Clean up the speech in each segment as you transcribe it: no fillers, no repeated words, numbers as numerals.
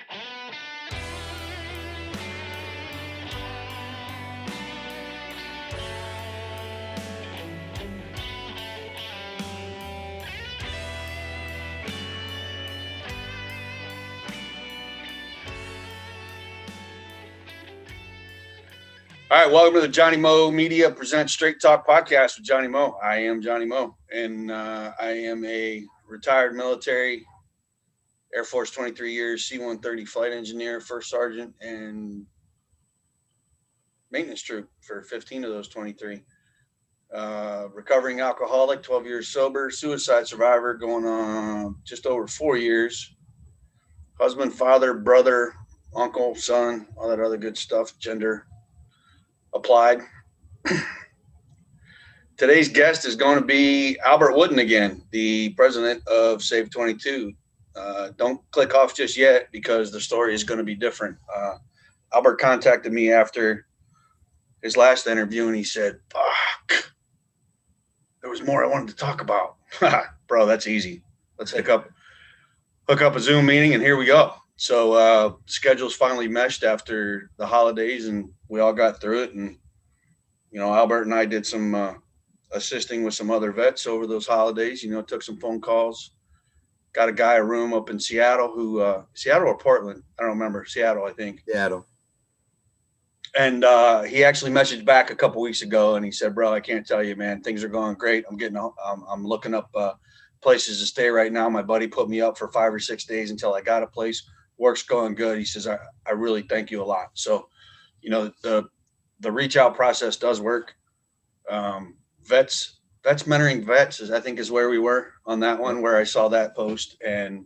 All right, welcome to the JohnnyMoMedia Presents Straight Talk Podcast with Johnny Mo. I am Johnny Mo, and I am a retired military, Air Force 23 years, C-130 flight engineer, first sergeant, and maintenance troop for 15 of those 23. Recovering alcoholic, 12 years sober, suicide survivor, going on just over 4 years. Husband, father, brother, uncle, son, all that other good stuff, gender applied. Today's guest is going to be Albert Woodin again, the president of Save 22. Don't click off just yet because the story is going to be different. Albert contacted me after his last interview and he said, fuck, there was more I wanted to talk about. Bro, that's easy. Let's hook up a Zoom meeting and here we go. So schedules finally meshed after the holidays and we all got through it. And, you know, Albert and I did some assisting with some other vets over those holidays, you know, took some phone calls, got a guy a room up in Seattle who, Seattle or Portland? I don't remember. Seattle, I think. Seattle. And he actually messaged back a couple weeks ago and he said, bro, I can't tell you, man, things are going great. I'm looking up places to stay right now. My buddy put me up for 5 or 6 days until I got a place. Work's going good. He says, I really thank you a lot. So, you know, the reach out process does work. Vets mentoring vets I think is where we were on that one, where I saw that post. And,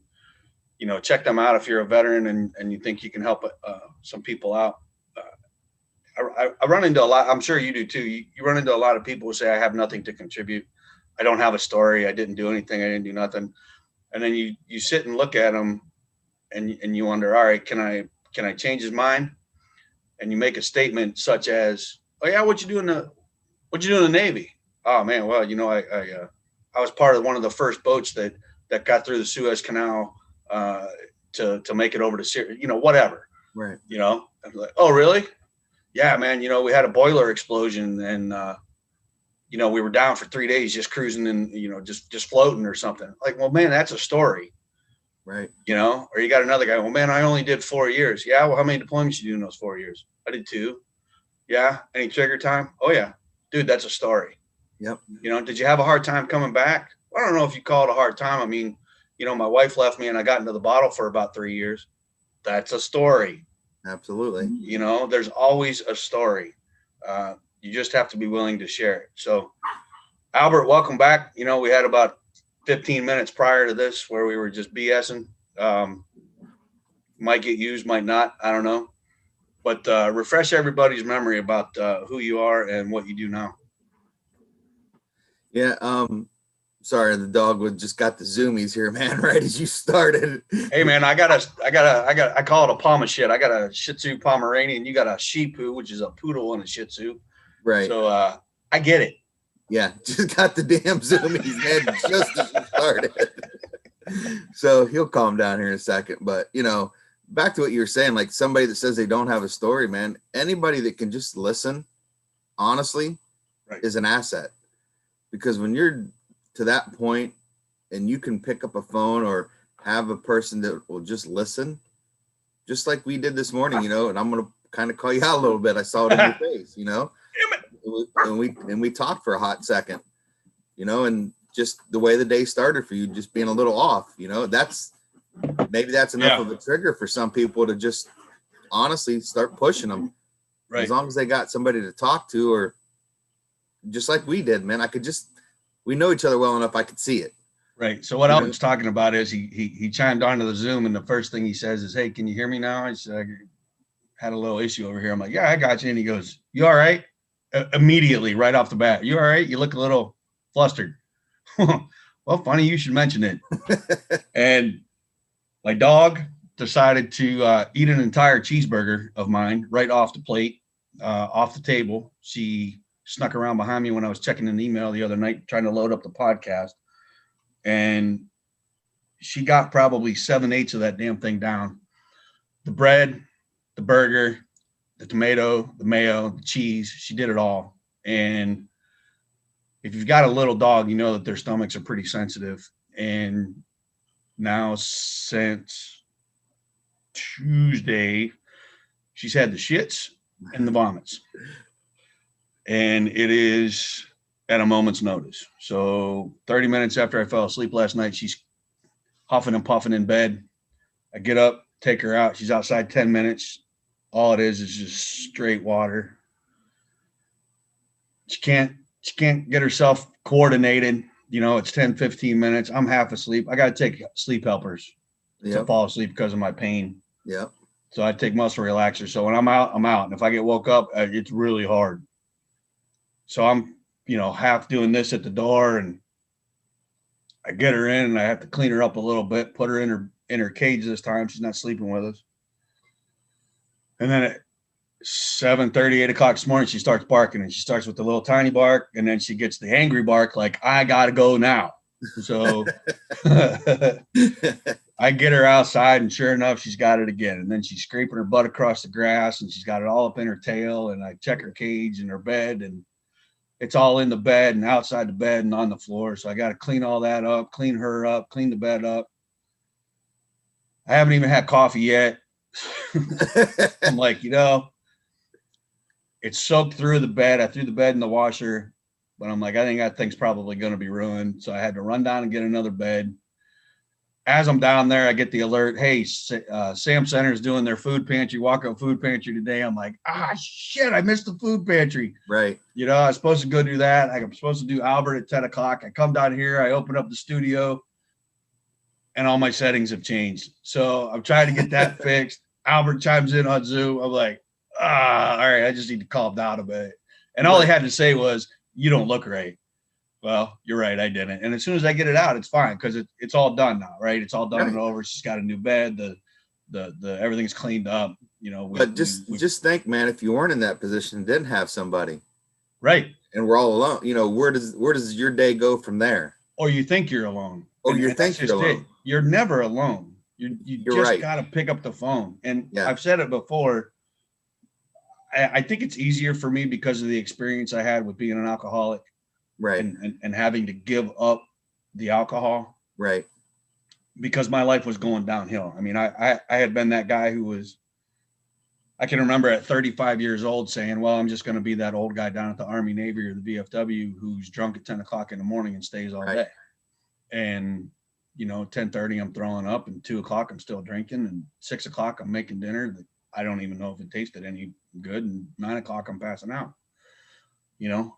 you know, check them out if you're a veteran and you think you can help some people out. I run into a lot. I'm sure you do too. You run into a lot of people who say, I have nothing to contribute. I don't have a story. I didn't do anything. I didn't do nothing. And then you sit and look at them and you wonder, all right, can I change his mind? And you make a statement such as, oh yeah, what'd you do in the Navy? Oh man, well, you know, I was part of one of the first boats that got through the Suez Canal to make it over to Syria, you know, whatever. Right. You know, I'm like, oh really? Yeah, man, you know, we had a boiler explosion and you know, we were down for 3 days just cruising and, you know, just floating or something. Like, well, man, that's a story. Right. You know, or you got another guy, well, man, I only did 4 years. Yeah, well, how many deployments you do in those 4 years? I did 2. Yeah. Any trigger time? Oh yeah. Dude, that's a story. Yep. You know, did you have a hard time coming back? I don't know if you call it a hard time. I mean, you know, my wife left me and I got into the bottle for about 3 years. That's a story. Absolutely. You know, there's always a story. You just have to be willing to share it. So Albert, welcome back. You know, we had about 15 minutes prior to this where we were just BSing. Might get used, might not. I don't know. But refresh everybody's memory about who you are and what you do now. Yeah. Sorry, the dog just got the zoomies here, man, right as you started. Hey man, I call it a Palma shit. I got a Shih Tzu Pomeranian. You got a Shih Tzu, which is a poodle and a Shih Tzu. Right. So I get it. Yeah, just got the damn zoomies, man, just as you started. So he'll calm down here in a second. But, you know, back to what you were saying, like somebody that says they don't have a story, man, anybody that can just listen, honestly, right, is an asset. Because when you're to that point and you can pick up a phone or have a person that will just listen, just like we did this morning, you know, and I'm going to kind of call you out a little bit. I saw it in your face, you know, and we talked for a hot second, you know, and just the way the day started for you, just being a little off, you know, maybe that's enough of a trigger for some people to just honestly start pushing them. Right. As long as they got somebody to talk to, or just like we did, man, we know each other well enough. I could see it. Right. So what Albert's talking about is he chimed onto the Zoom and the first thing he says is, hey, can you hear me now? I said, I had a little issue over here. I'm like, yeah, I got you. And he goes, you all right? Immediately, right off the bat. You all right? You look a little flustered. Well, funny you should mention it. And my dog decided to eat an entire cheeseburger of mine right off the plate, off the table. She snuck around behind me when I was checking an email the other night, trying to load up the podcast. And she got probably 7/8 of that damn thing down. the bread, the burger, the tomato, the mayo, the cheese. She did it all. And if you've got a little dog, you know that their stomachs are pretty sensitive. And now since Tuesday, she's had the shits and the vomits. And it is at a moment's notice. So 30 minutes after I fell asleep last night, she's huffing and puffing in bed. I get up, take her out. She's outside 10 minutes. All it is just straight water. She can't get herself coordinated. You know, it's 10, 15 minutes. I'm half asleep. I got to take sleep helpers to fall asleep because of my pain. Yep. So I take muscle relaxers. So when I'm out, I'm out. And if I get woke up, it's really hard. So I'm, you know, half doing this at the door, and I get her in and I have to clean her up a little bit, put her in her cage this time. She's not sleeping with us. And then at 7:30, 8 o'clock this morning, she starts barking, and she starts with the little tiny bark, and then she gets the angry bark, like, I got to go now. So I get her outside, and sure enough, she's got it again. And then she's scraping her butt across the grass, and she's got it all up in her tail. And I check her cage and her bed, and it's all in the bed and outside the bed and on the floor. So I got to clean all that up, clean her up, clean the bed up. I haven't even had coffee yet. I'm like, you know, it's soaked through the bed. I threw the bed in the washer, but I'm like, I think that thing's probably going to be ruined. So I had to run down and get another bed. As I'm down there, I get the alert. Hey, Sam Center's doing their food pantry, walk-up food pantry today. I'm like, shit, I missed the food pantry. Right. You know, I was supposed to go do that. I'm supposed to do Albert at 10 o'clock. I come down here, I open up the studio, and all my settings have changed. So I'm trying to get that fixed. Albert chimes in on Zoom. I'm like, all right, I just need to calm down a bit. And all he had to say was, you don't look right. Well, you're right, I didn't. And as soon as I get it out, it's fine because it's all done now, right? It's all done and over. She's got a new bed. The everything's cleaned up. You know, but just think, man, if you weren't in that position, didn't have somebody, right? And we're all alone. You know, where does your day go from there? Or you think you're alone. Or you think you're alone. You're never alone. You just right. got to pick up the phone. And I've said it before. I think it's easier for me because of the experience I had with being an alcoholic. Right. And having to give up the alcohol. Right. Because my life was going downhill. I mean, I had been that guy who was, I can remember at 35 years old saying, well, I'm just going to be that old guy down at the Army, Navy, or the VFW who's drunk at 10 o'clock in the morning and stays all day. And, you know, 10:30, I'm throwing up, and 2 o'clock, I'm still drinking, and 6 o'clock, I'm making dinner that I don't even know if it tasted any good. And 9 o'clock, I'm passing out, you know.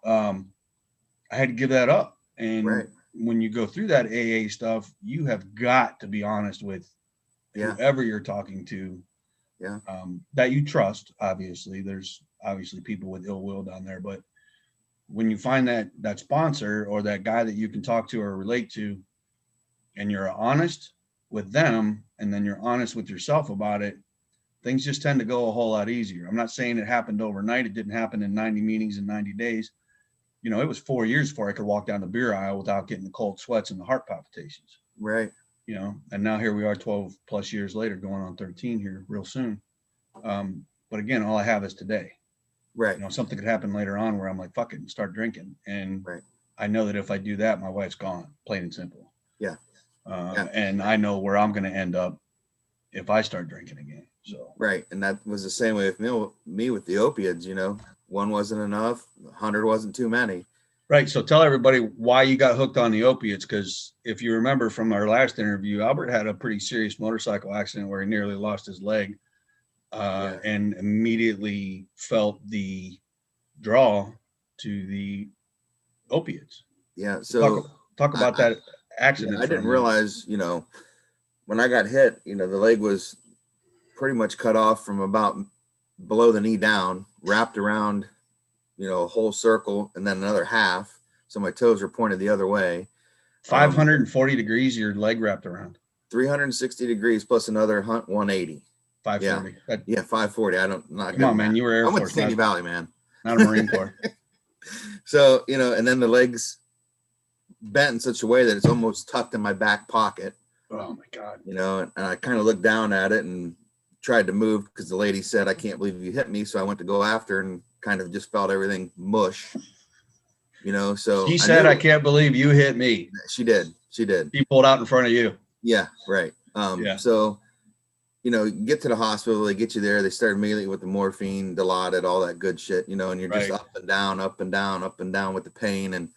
I had to give that up. And when you go through that AA stuff, you have got to be honest with whoever you're talking to, that you trust. Obviously, there's obviously people with ill will down there, but when you find that sponsor or that guy that you can talk to or relate to, and you're honest with them, and then you're honest with yourself about it, things just tend to go a whole lot easier. I'm not saying it happened overnight. It didn't happen in 90 meetings in 90 days. You know, it was 4 years before I could walk down the beer aisle without getting the cold sweats and the heart palpitations. Right. You know, and now here we are 12 plus years later, going on 13 here real soon. But again, all I have is today. Right. You know, something could happen later on where I'm like, fuck it, and start drinking. And I know that if I do that, my wife's gone, plain and simple. Yeah. And I know where I'm going to end up if I start drinking again. So. Right. And that was the same way with me with the opiates, you know. One wasn't enough. 100 wasn't too many. Right. So tell everybody why you got hooked on the opiates. Because if you remember from our last interview, Albert had a pretty serious motorcycle accident where he nearly lost his leg, and immediately felt the draw to the opiates. Yeah. So talk about that accident. I didn't realize, you know, when I got hit, you know, the leg was pretty much cut off from about below the knee down, wrapped around, you know, a whole circle, and then another half. So my toes were pointed the other way. 540 degrees, your leg wrapped around. 360 degrees plus another 180. 540. Yeah, 540. Come on, man. You were Air Force. I went to Sandy Valley, man. Not a Marine Corps. So, you know, and then the legs bent in such a way that it's almost tucked in my back pocket. Oh my God. You know, and I kind of looked down at it, and tried to move because the lady said, "I can't believe you hit me." So I went to go after her and kind of just felt everything mush, you know. So She I said, knew "I can't believe you hit me." she did. She did. She pulled out in front of you. Yeah, right. Yeah. So, you know, you get to the hospital, they get you there, they start immediately with the morphine, Dilaudid, all that good shit, you know, and you're just Right. up and down, up and down, up and down with the pain. And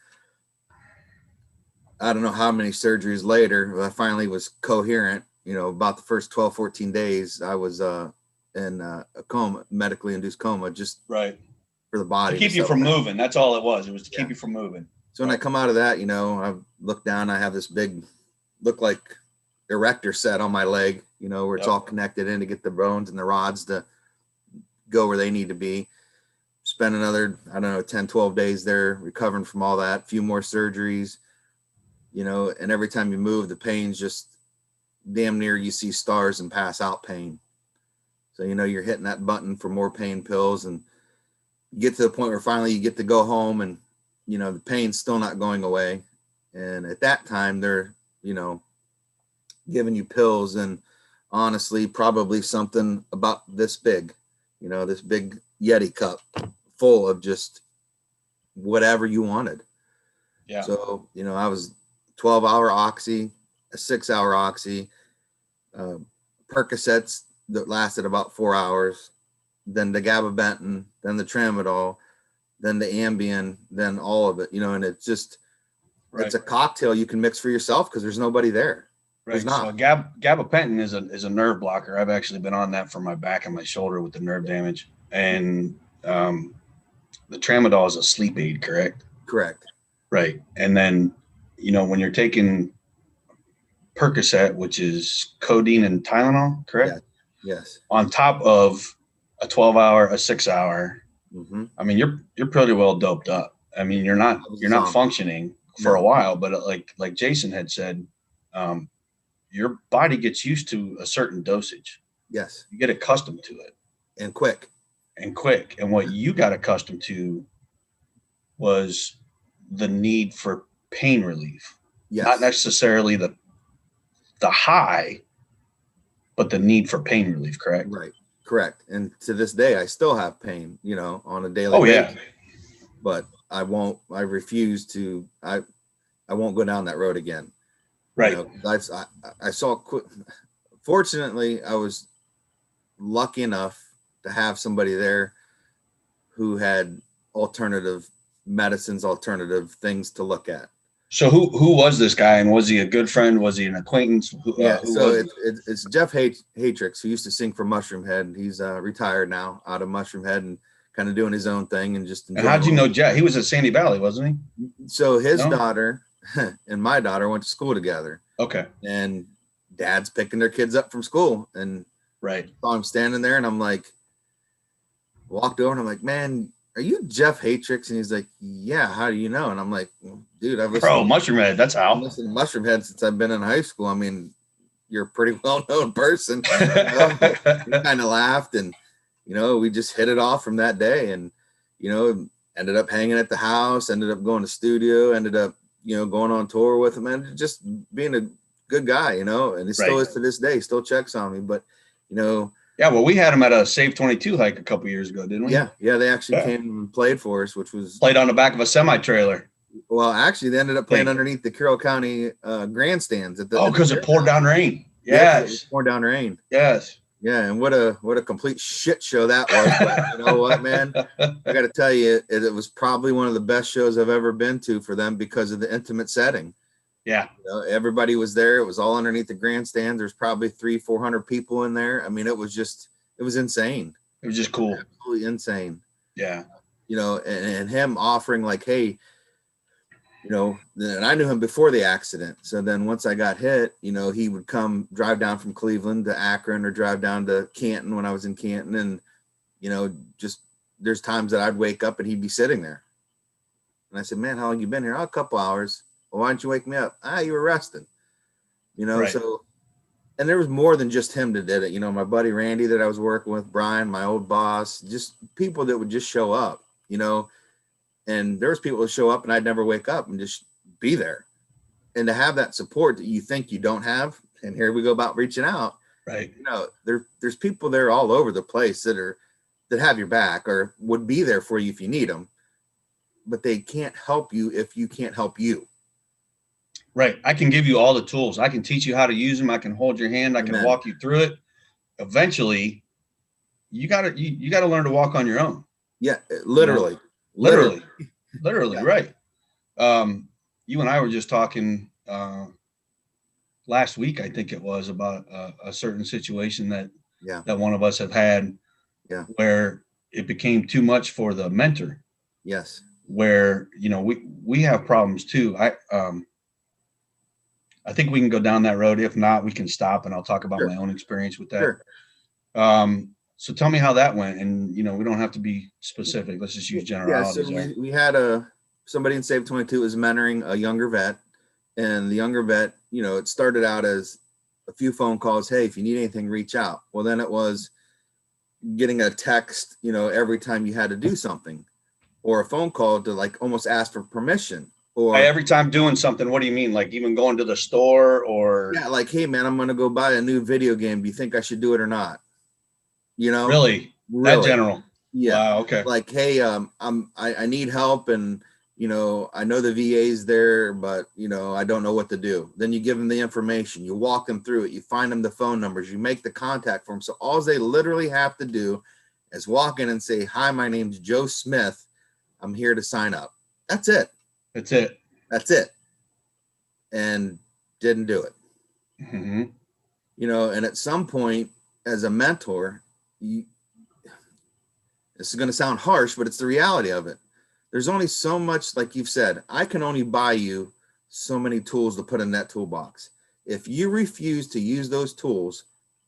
I don't know how many surgeries later, I finally was coherent. You know, about the first 12, 14 days, I was in a coma, medically induced coma, just Right. for the To body keep you settle from down. moving. That's all it was. It was to keep Yeah. you from moving. So when I come out of that, you know, I look down, I have this big, look like erector set on my leg, you know, where it's Yep. all connected in to get the bones and the rods to go where they need to be. Spend another, I don't know, 10, 12 days there recovering from all that, few more surgeries, you know, and every time you move, the pain's just damn near you see stars and pass out pain. So, you know, you're hitting that button for more pain pills, and you get to the point where finally you get to go home and, you know, the pain's still not going away. And at that time, they're, you know, giving you pills, and honestly, probably something about this big, you know, this big Yeti cup full of just whatever you wanted. Yeah. So, you know, I was 12-hour oxy, a 6-hour oxy, Percocets that lasted about 4 hours, then the gabapentin, then the tramadol, then the Ambien, then all of it, you know, and it's just, Right. it's a cocktail you can mix for yourself because there's nobody there. There's Right. So not. gabapentin is a nerve blocker. I've actually been on that for my back and my shoulder with the nerve damage. And the tramadol is a sleep aid, correct? Correct. Right. And then, you know, when you're taking Percocet, which is codeine and Tylenol, correct? Yeah. Yes. On top of a 12-hour, a 6-hour. Mm-hmm. I mean, you're pretty well doped up. I mean, you're not functioning for a while, but like Jason had said, your body gets used to a certain dosage. Yes. You get accustomed to it. And quick. And quick. And what you got accustomed to was the need for pain relief. Yes. Not necessarily the high, but the need for pain relief, correct? Right. Correct. And to this day, I still have pain, you know, on a daily Oh, basis. yeah. But I refuse to, I won't go down that road again. Right. You know, I saw, fortunately, I was lucky enough to have somebody there who had alternative medicines, alternative things to look at. So who was this guy, and was he a good friend? Was he an acquaintance? Who So was it's Jeff Hatrix, who used to sing for Mushroom Head. He's retired now out of Mushroom Head and kind of doing his own thing and just enjoying. And how'd you know Jeff? He was at Sandy Valley, wasn't he? So his No? daughter and my daughter went to school together. Okay. And dads picking their kids up from school, and right. saw him standing there, and I'm like, walked over and I'm like, man, are you Jeff Hatrix? And he's like, yeah, how do you know? And I'm like, well, dude, I've listened to Mushroom Head. That's how. I've listened to Mushroom Head since I've been in high school. I mean, you're a pretty well-known person. You know? We kind of laughed, and, you know, we just hit it off from that day, and, you know, ended up hanging at the house, ended up going to studio, ended up, you know, going on tour with him, and just being a good guy, you know, and he still is to this day. He still checks on me, but, you know. Yeah, well, we had him at a Save 22 hike a couple years ago, didn't we? Yeah, they actually came and played for us, which was played on the back of a semi-trailer. Well, actually, they ended up playing underneath the Carroll County grandstands at the. Because it poured down rain. Yes, it poured down rain. Yes. Yeah, and what a complete shit show that was. But you know what, man? I got to tell you, it was probably one of the best shows I've ever been to for them because of the intimate setting. Yeah. You know, everybody was there. It was all underneath the grandstand. There's probably 300-400 people in there. I mean, it was insane. It was just cool. Absolutely insane. Yeah. You know, and him offering like, hey, you know, and I knew him before the accident. So then once I got hit, you know, he would come drive down from Cleveland to Akron or drive down to Canton when I was in Canton. And, you know, just there's times that I'd wake up and he'd be sitting there. And I said, man, how long you been here? Oh, a couple hours. Well, why didn't you wake me up? You were resting. You know, so, and there was more than just him that did it. You know, my buddy Randy that I was working with, Brian, my old boss, just people that would just show up, you know. And there was people who show up and I'd never wake up and just be there. And to have that support that you think you don't have, and here we go about reaching out. Right. You know, there's people there all over the place that have your back or would be there for you if you need them, but they can't help you if you can't help you. Right. I can give you all the tools. I can teach you how to use them. I can hold your hand. I can Amen. walk you through it. Eventually, you gotta learn to walk on your own. Yeah, literally. Literally. Yeah. Right. You and I were just talking last week, I think it was, about a certain situation that one of us have had, where it became too much for the mentor. Yes. Where, we have problems too. I think we can go down that road. If not, we can stop and I'll talk about my own experience with that. Sure. So tell me how that went. And, we don't have to be specific. Let's just use generalities. Yeah, so we had somebody in Save 22 was mentoring a younger vet, and the younger vet, it started out as a few phone calls. Hey, if you need anything, reach out. Well, then it was getting a text, every time you had to do something, or a phone call to like almost ask for permission. Or every time doing something. What do you mean? Like even going to the store or? Yeah, like, hey man, I'm going to go buy a new video game. Do you think I should do it or not? Really? That general? Yeah. Wow. Okay. Like, hey, I need help, and I know the VA's there, but I don't know what to do. Then you give them the information, you walk them through it, you find them the phone numbers, you make the contact for them. So all they literally have to do is walk in and say, hi, my name's Joe Smith. I'm here to sign up. That's it. That's it. That's it. And didn't do it. Mm-hmm. And at some point as a mentor, this is going to sound harsh, but it's the reality of it. There's only so much, like you've said, I can only buy you so many tools to put in that toolbox. If you refuse to use those tools,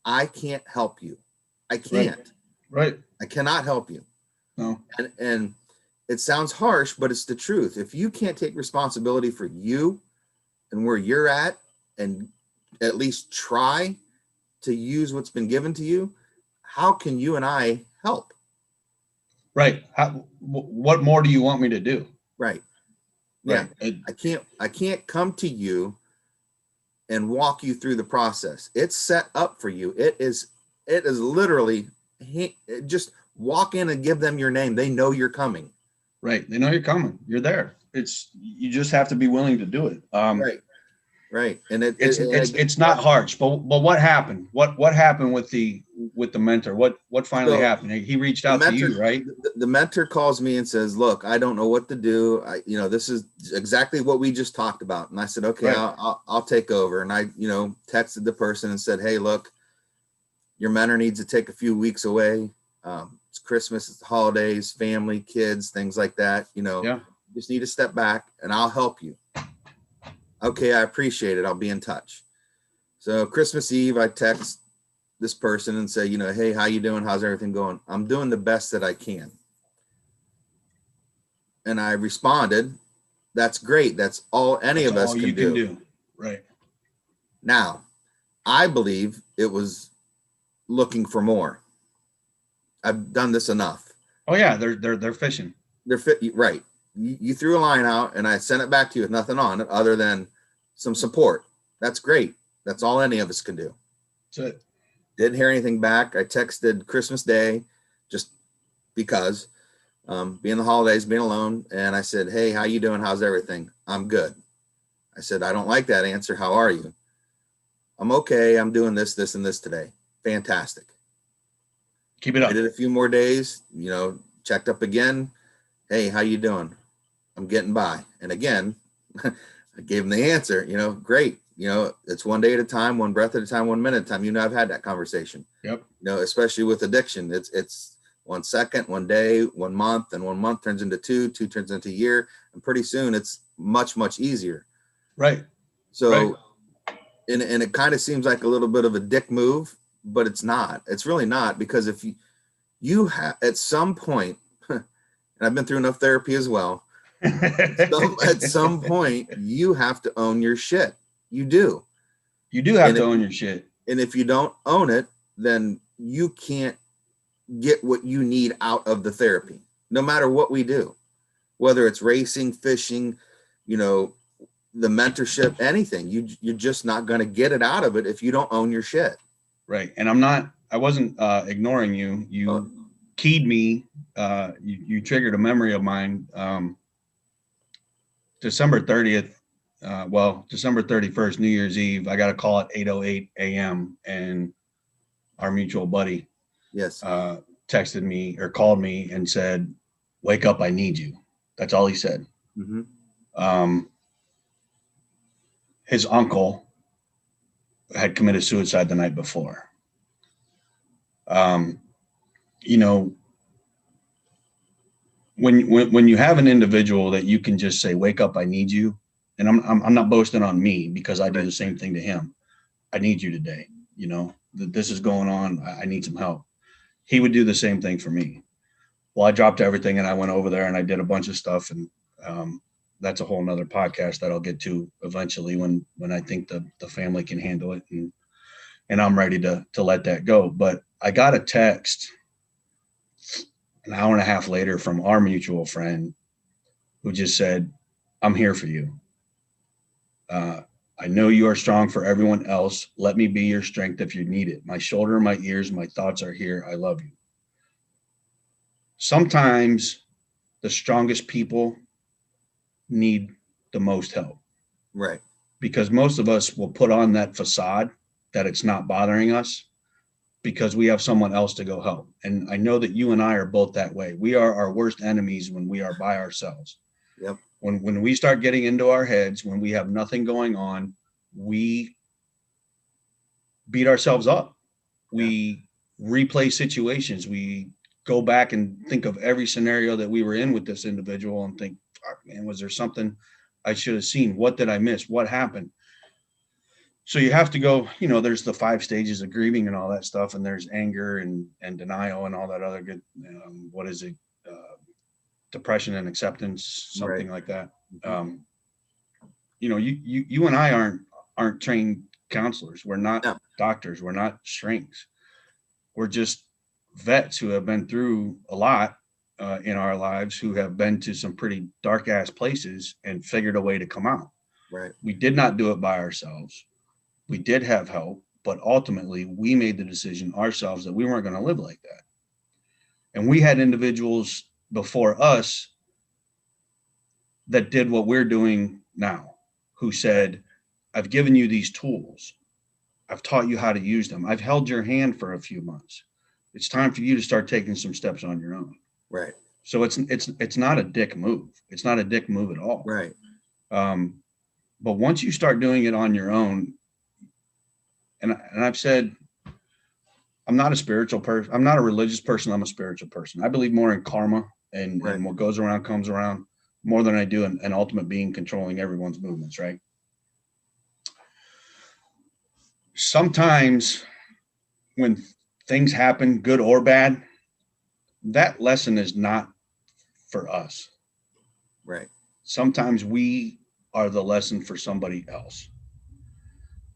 I can't help you. I can't. Right. I cannot help you. No. And it sounds harsh, but it's the truth. If you can't take responsibility for you and where you're at, and at least try to use what's been given to you, how can you and I help? Right. What more do you want me to do? Right. Yeah. Right. I can't come to you and walk you through the process. It's set up for you. It is literally just walk in and give them your name. They know you're coming. Right. They know you're coming. You're there. You just have to be willing to do it. Right. And it's not harsh, but what happened? What happened with the mentor? What finally happened? He reached out to you, right? The mentor calls me and says, look, I don't know what to do. This is exactly what we just talked about. And I said, okay, right. I'll take over. And I, texted the person and said, hey, look, your mentor needs to take a few weeks away. It's Christmas, it's the holidays, family, kids, things like that. Just need to step back and I'll help you. Okay, I appreciate it. I'll be in touch. So Christmas Eve, I text this person and say, hey, how you doing? How's everything going? I'm doing the best that I can. And I responded, that's great. That's all any of us can do. Right. Now, I believe it was looking for more. I've done this enough. Oh yeah, they're fishing. They're right. You threw a line out and I sent it back to you with nothing on it other than some support. That's great. That's all any of us can do. That's it. Didn't hear anything back. I texted Christmas Day just because being the holidays, being alone. And I said, hey, how you doing? How's everything? I'm good. I said, I don't like that answer. How are you? I'm okay. I'm doing this, this, and this today. Fantastic. Keep it up. I did a few more days, checked up again. Hey, how you doing? I'm getting by. And again, I gave him the answer, great. It's one day at a time, one breath at a time, 1 minute at a time. I've had that conversation. Yep. Especially with addiction, it's 1 second, 1 day, 1 month, and 1 month turns into two turns into a year. And pretty soon it's much, much easier. Right. So, right. And it kind of seems like a little bit of a dick move, but it's not. It's really not, because if you have at some point, and I've been through enough therapy as well, at some point you have to own your shit. You do. You do have to own your shit. And if you don't own it, then you can't get what you need out of the therapy, no matter what we do, whether it's racing, fishing, the mentorship, anything. You're just not going to get it out of it if you don't own your shit. Right. And I wasn't ignoring you. You keyed me. You triggered a memory of mine. December 30th, December 31st, New Year's Eve, I got a call at 8:08 a.m. and our mutual buddy Yes. texted me or called me and said, "Wake up, I need you." That's all he said. Mm-hmm. His uncle had committed suicide the night before. Um, you know, when you have an individual that you can just say, "Wake up, I need you," and I'm not boasting on me because I do the same thing to him. I need you today. You know, this is going on. I need some help. He would do the same thing for me. Well, I dropped everything and I went over there and I did a bunch of stuff, and that's a whole nother podcast that I'll get to eventually when I think the family can handle it and I'm ready to let that go. But I got a text an hour and a half later from our mutual friend who just said, "I'm here for you. I know you are strong for everyone else. Let me be your strength if you need it. My shoulder, my ears, my thoughts are here. I love you." Sometimes the strongest people need the most help. Right. Because most of us will put on that facade that it's not bothering us because we have someone else to go help. And I know that you and I are both that way. We are our worst enemies when we are by ourselves. Yep. When we start getting into our heads, when we have nothing going on, we beat ourselves up. We replay situations. We go back and think of every scenario that we were in with this individual and think, "Fuck, man, was there something I should have seen? What did I miss? What happened?" So you have to go, there's the 5 stages of grieving and all that stuff. And there's anger and denial and all that other good, what is it? Depression and acceptance, something like that. You and I aren't trained counselors. We're not doctors. We're not shrinks. We're just vets who have been through a lot in our lives, who have been to some pretty dark ass places and figured a way to come out. Right. We did not do it by ourselves. We did have help, but ultimately we made the decision ourselves that we weren't going to live like that. And we had individuals before us that did what we're doing now, who said, "I've given you these tools. I've taught you how to use them. I've held your hand for a few months. It's time for you to start taking some steps on your own." Right. So it's not a dick move. It's not a dick move at all. Right. But once you start doing it on your own, and I've said, I'm not a spiritual person. I'm not a religious person. I'm a spiritual person. I believe more in karma and what goes around comes around more than I do an ultimate being controlling everyone's movements, right? Sometimes when things happen, good or bad, that lesson is not for us. Right. Sometimes we are the lesson for somebody else.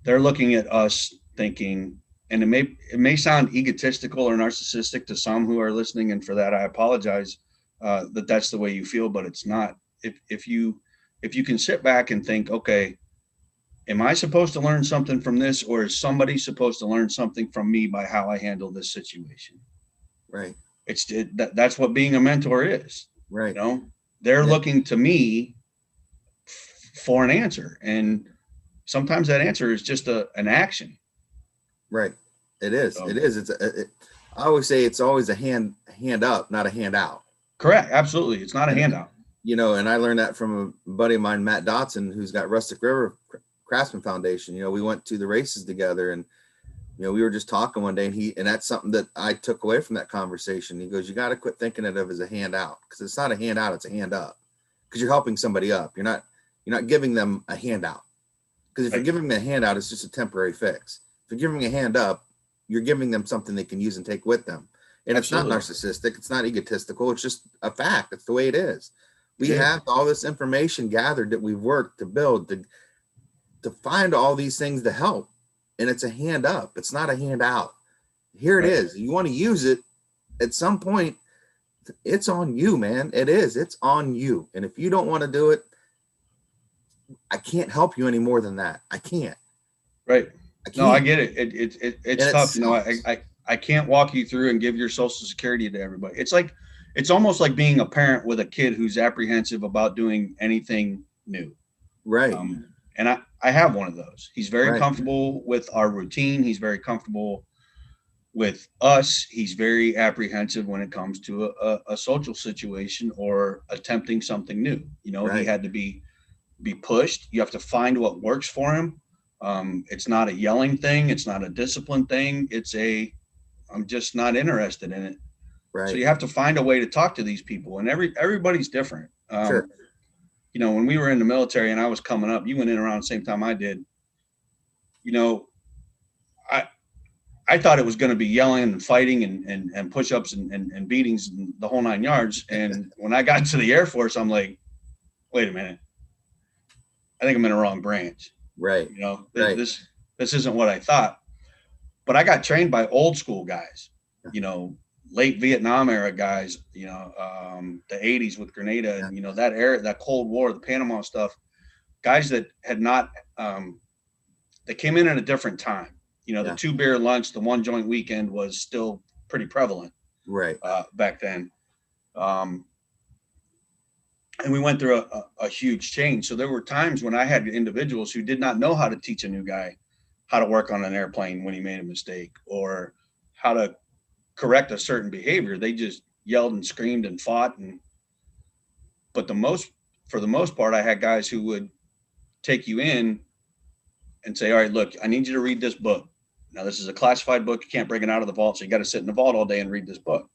They're looking at us thinking, and it may sound egotistical or narcissistic to some who are listening, and for that I apologize that that's the way you feel, but it's not. If you can sit back and think, okay, am I supposed to learn something from this, or is somebody supposed to learn something from me by how I handle this situation? Right. That's what being a mentor is. Right. They're looking to me for an answer, and sometimes that answer is just an action. Right. It is. It is. I always say it's always a hand up, not a handout. Correct. Absolutely. It's not a handout. And I learned that from a buddy of mine, Matt Dotson, who's got Rustic River Craftsman Foundation. We went to the races together, and we were just talking one day, and that's something that I took away from that conversation. He goes, "You got to quit thinking of it as a handout, because it's not a handout, it's a hand up, because you're helping somebody up. You're not giving them a handout, because if you're giving them a handout, it's just a temporary fix. If you're giving a hand up, you're giving them something they can use and take with them. And Absolutely. It's not narcissistic. It's not egotistical. It's just a fact. It's the way it is. We have all this information gathered that we've worked to build, to find all these things to help. And it's a hand up. It's not a hand out. Here it is. You want to use it at some point. It's on you, man. It is. It's on you. And if you don't want to do it, I can't help you any more than that. I can't. Right. I No, I can't. get it. It's And it tough. You know, sucks. I can't walk you through and give your social security to everybody. It's almost like being a parent with a kid who's apprehensive about doing anything new. Right. And I have one of those. He's very Right. comfortable with our routine. He's very comfortable with us. He's very apprehensive when it comes to a social situation or attempting something new. You know, he Right. had to be pushed. You have to find what works for him. It's not a yelling thing. It's not a discipline thing. I'm just not interested in it. So Right. you have to find a way to talk to these people, and everybody's different. Sure. You know, when we were in the military and I was coming up, you went in around the same time I did. You know, I I thought it was going to be yelling and fighting and push-ups and beatings and the whole 9 yards. And when I got to the Air Force, I'm like, wait a minute, I think I'm in the wrong branch. Right. You know, Right. this isn't what I thought. But I got trained by old school guys, you know, late Vietnam era guys, you know, the 80s with Grenada and, you know, that era, that Cold War, the Panama stuff, guys that had not, they came in at a different time. You know, the 2 beer lunch, the 1 joint weekend was still pretty prevalent Right. back then. And we went through a huge change. So there were times when I had individuals who did not know how to teach a new guy how to work on an airplane when he made a mistake or how to correct a certain behavior. They just yelled and screamed and fought. But for the most part, I had guys who would take you in and say, all right, look, I need you to read this book. Now, this is a classified book. You can't bring it out of the vault. So you got to sit in the vault all day and read this book.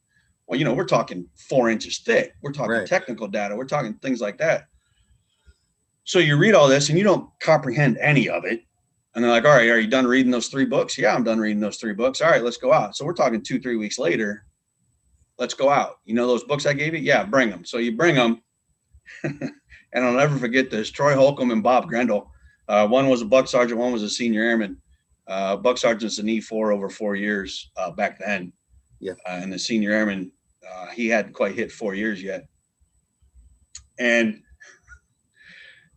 Well, you know, we're talking 4 inches thick. We're talking technical data. We're talking things like that. So you read all this and you don't comprehend any of it. And they're like, all right, are you done reading those 3 books? Yeah, I'm done reading those 3 books. All right, let's go out. So we're talking 2-3 weeks later. Let's go out. You know those books I gave you? Yeah, bring them. So you bring them. And I'll never forget this. Troy Holcomb and Bob Grendel. One was a buck sergeant. One was a senior airman. Buck sergeant's an E4 over 4 years back then. Yeah. And the senior airman, he hadn't quite hit 4 years yet. And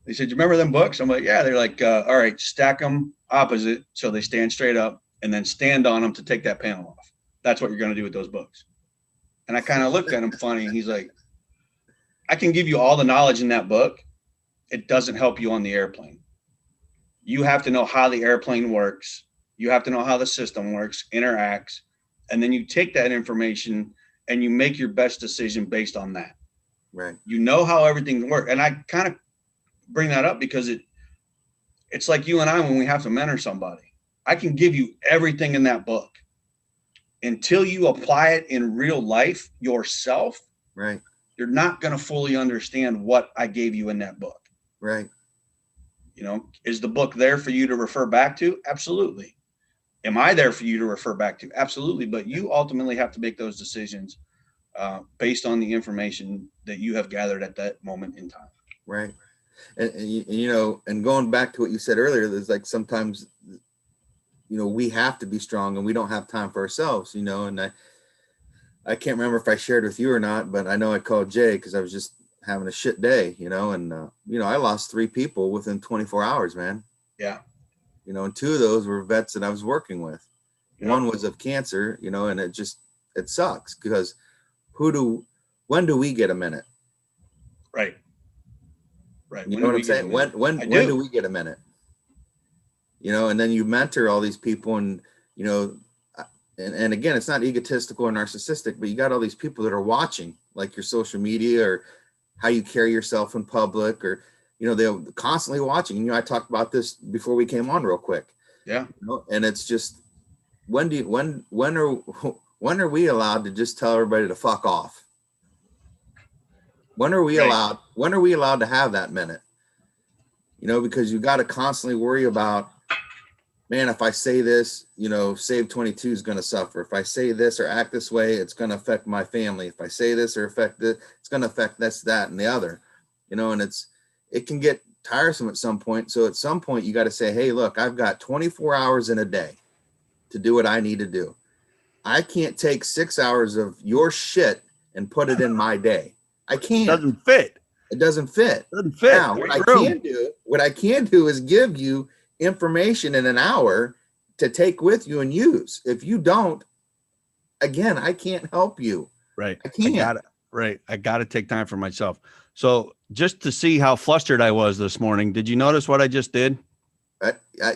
they said, you remember them books? I'm like, yeah. They're like, all right, stack them opposite so they stand straight up and then stand on them to take that panel off. That's what you're going to do with those books. And I kind of looked at him funny. And he's like, I can give you all the knowledge in that book. It doesn't help you on the airplane. You have to know how the airplane works. You have to know how the system works, interacts. And then you take that information and you make your best decision based on that. Right. You know how everything works. And I kind of bring that up because it's like you and I when we have to mentor somebody. I can give you everything in that book. Until you apply it in real life yourself, right, you're not going to fully understand what I gave you in that book. Right. You know, is the book there for you to refer back to? Absolutely. Am I there for you to refer back to? Absolutely. But you ultimately have to make those decisions based on the information that you have gathered at that moment in time. Right. And you know, and going back to what you said earlier, there's like sometimes, you know, we have to be strong and we don't have time for ourselves, you know, and I can't remember if I shared with you or not, but I know I called Jay because I was just having a shit day, you know, and, you know, I lost 3 people within 24 hours, man. Yeah. You know, and 2 of those were vets that I was working with. Yep. One was of cancer, you know, and it sucks because when do we get a minute? Right. Right. You know what I'm saying? When do we get a minute? You know, and then you mentor all these people and, you know, and again, it's not egotistical or narcissistic, but you got all these people that are watching like your social media or how you carry yourself in public or, you know, they're constantly watching. You know, I talked about this before we came on real quick. Yeah. You know, and it's just, when are we allowed to just tell everybody to fuck off? When are we allowed to have that minute? You know, because you got to constantly worry about, man, if I say this, you know, Save 22 is going to suffer. If I say this or act this way, it's going to affect my family. If I say this or affect this, it's going to affect this, that, and the other, you know, and it can get tiresome at some point. So at some point you got to say, hey, look, I've got 24 hours in a day to do what I need to do. I can't take 6 hours of your shit and put it in my day. I can't. It doesn't fit. It doesn't fit. Doesn't fit. Now, what I can do is give you information in an hour to take with you and use. If you don't, again, I can't help you. Right. I can't. I got to take time for myself. So just to see how flustered I was this morning, did you notice what I just did?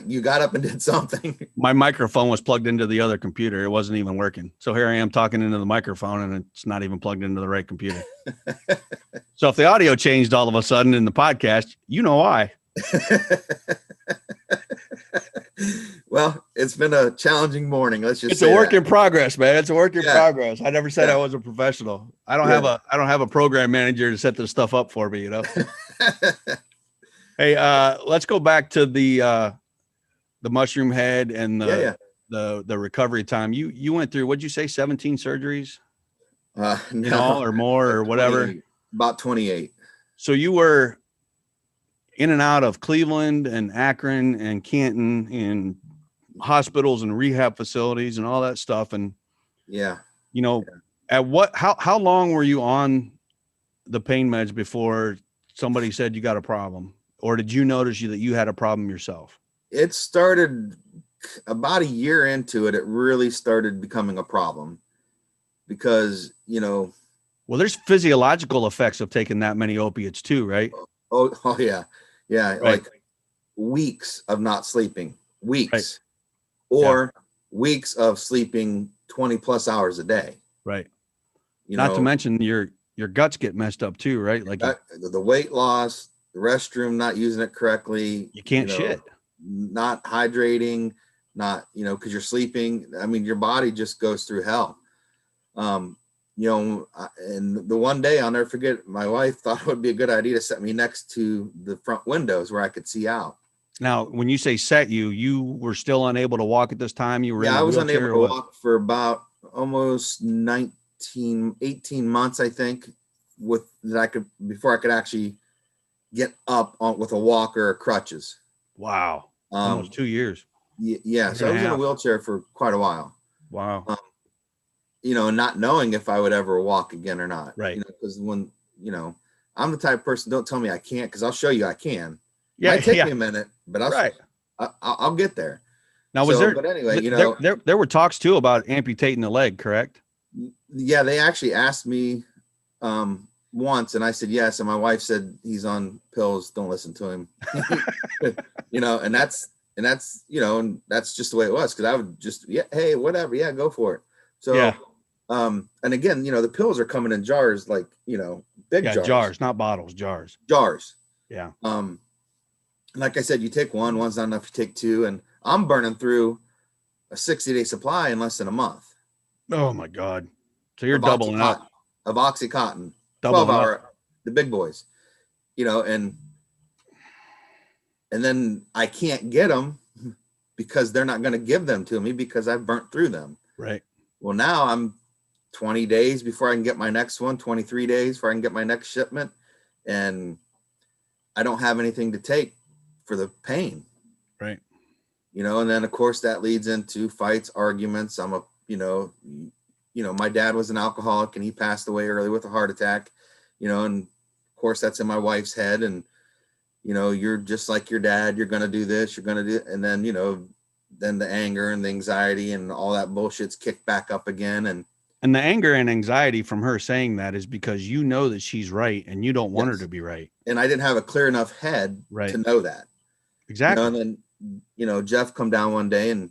You got up and did something. My microphone was plugged into the other computer. It wasn't even working. So here I am talking into the microphone and it's not even plugged into the right computer. So if the audio changed all of a sudden in the podcast, you know why. Well, it's been a challenging morning. Let's just It's a work in progress, man. It's a work in progress. I never said I was a professional. I don't have a program manager to set this stuff up for me, you know. Hey, let's go back to the mushroom head and the recovery time. You went through, what'd you say, 17 surgeries? No, or more or whatever. About 28. So you were in and out of Cleveland and Akron and Canton and hospitals and rehab facilities and all that stuff. And how long were you on the pain meds before somebody said you got a problem? Or did you notice that you had a problem yourself? It started about a year into it. It really started becoming a problem because, well, there's physiological effects of taking that many opiates too, right? Oh yeah. Yeah. Right. Like weeks of not sleeping, weeks or weeks of sleeping 20 plus hours a day. Right. Not to mention your guts get messed up too, right? Like the weight loss, the restroom, not using it correctly. You can't shit. Not hydrating, because you're sleeping. I mean, your body just goes through hell. And the one day I'll never forget, my wife thought it would be a good idea to set me next to the front windows where I could see out. Now, when you say set you were still unable to walk at this time? You were in a I was wheelchair unable to walk for about almost 18 months, I think, before I could actually get up with a walker or crutches. Wow. Almost 2 years. Yeah. So I was in a wheelchair for quite a while. Wow. Not knowing if I would ever walk again or not. Right. Because when, I'm the type of person, don't tell me I can't, because I'll show you I can. Yeah. It might take me a minute, but I'll get there. Now, but anyway, there were talks too about amputating the leg, correct? Yeah. They actually asked me once, and I said yes. And my wife said, he's on pills, don't listen to him. And that's just the way it was. Cause I would just, hey, whatever. Yeah, go for it. So, and again, the pills are coming in jars, like, big jars, not bottles, jars. Yeah. Like I said, you take one's not enough. You take two, and I'm burning through a 60-day supply in less than a month. Oh my God. So you're doubling up of Oxycontin, 12-hour, the big boys, and then I can't get them because they're not going to give them to me because I've burnt through them. Right. Well, now I'm 20 days before I can get my next one, 23 days before I can get my next shipment. And I don't have anything to take for the pain. Right. And then of course that leads into fights, arguments. I'm my dad was an alcoholic and he passed away early with a heart attack, and of course that's in my wife's head. And, you're just like your dad, you're going to do this, you're going to do, and then, then the anger and the anxiety and all that bullshit's kicked back up again. And the anger and anxiety from her saying that is because you know that she's right and you don't want her to be right. And I didn't have a clear enough head to know that. Exactly. And then, Jeff come down one day and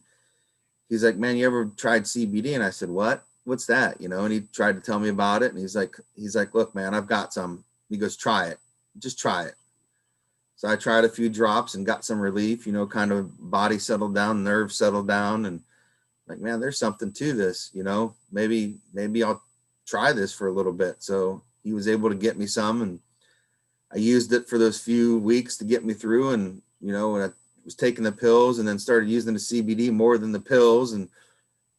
he's like, man, you ever tried CBD? And I said, what's that? And he tried to tell me about it. And he's like, look, man, I've got some. He goes, try it. Just try it. So I tried a few drops and got some relief, kind of body settled down, nerves settled down. And like, man, there's something to this, maybe I'll try this for a little bit. So he was able to get me some, and I used it for those few weeks to get me through. And, when I was taking the pills and then started using the CBD more than the pills and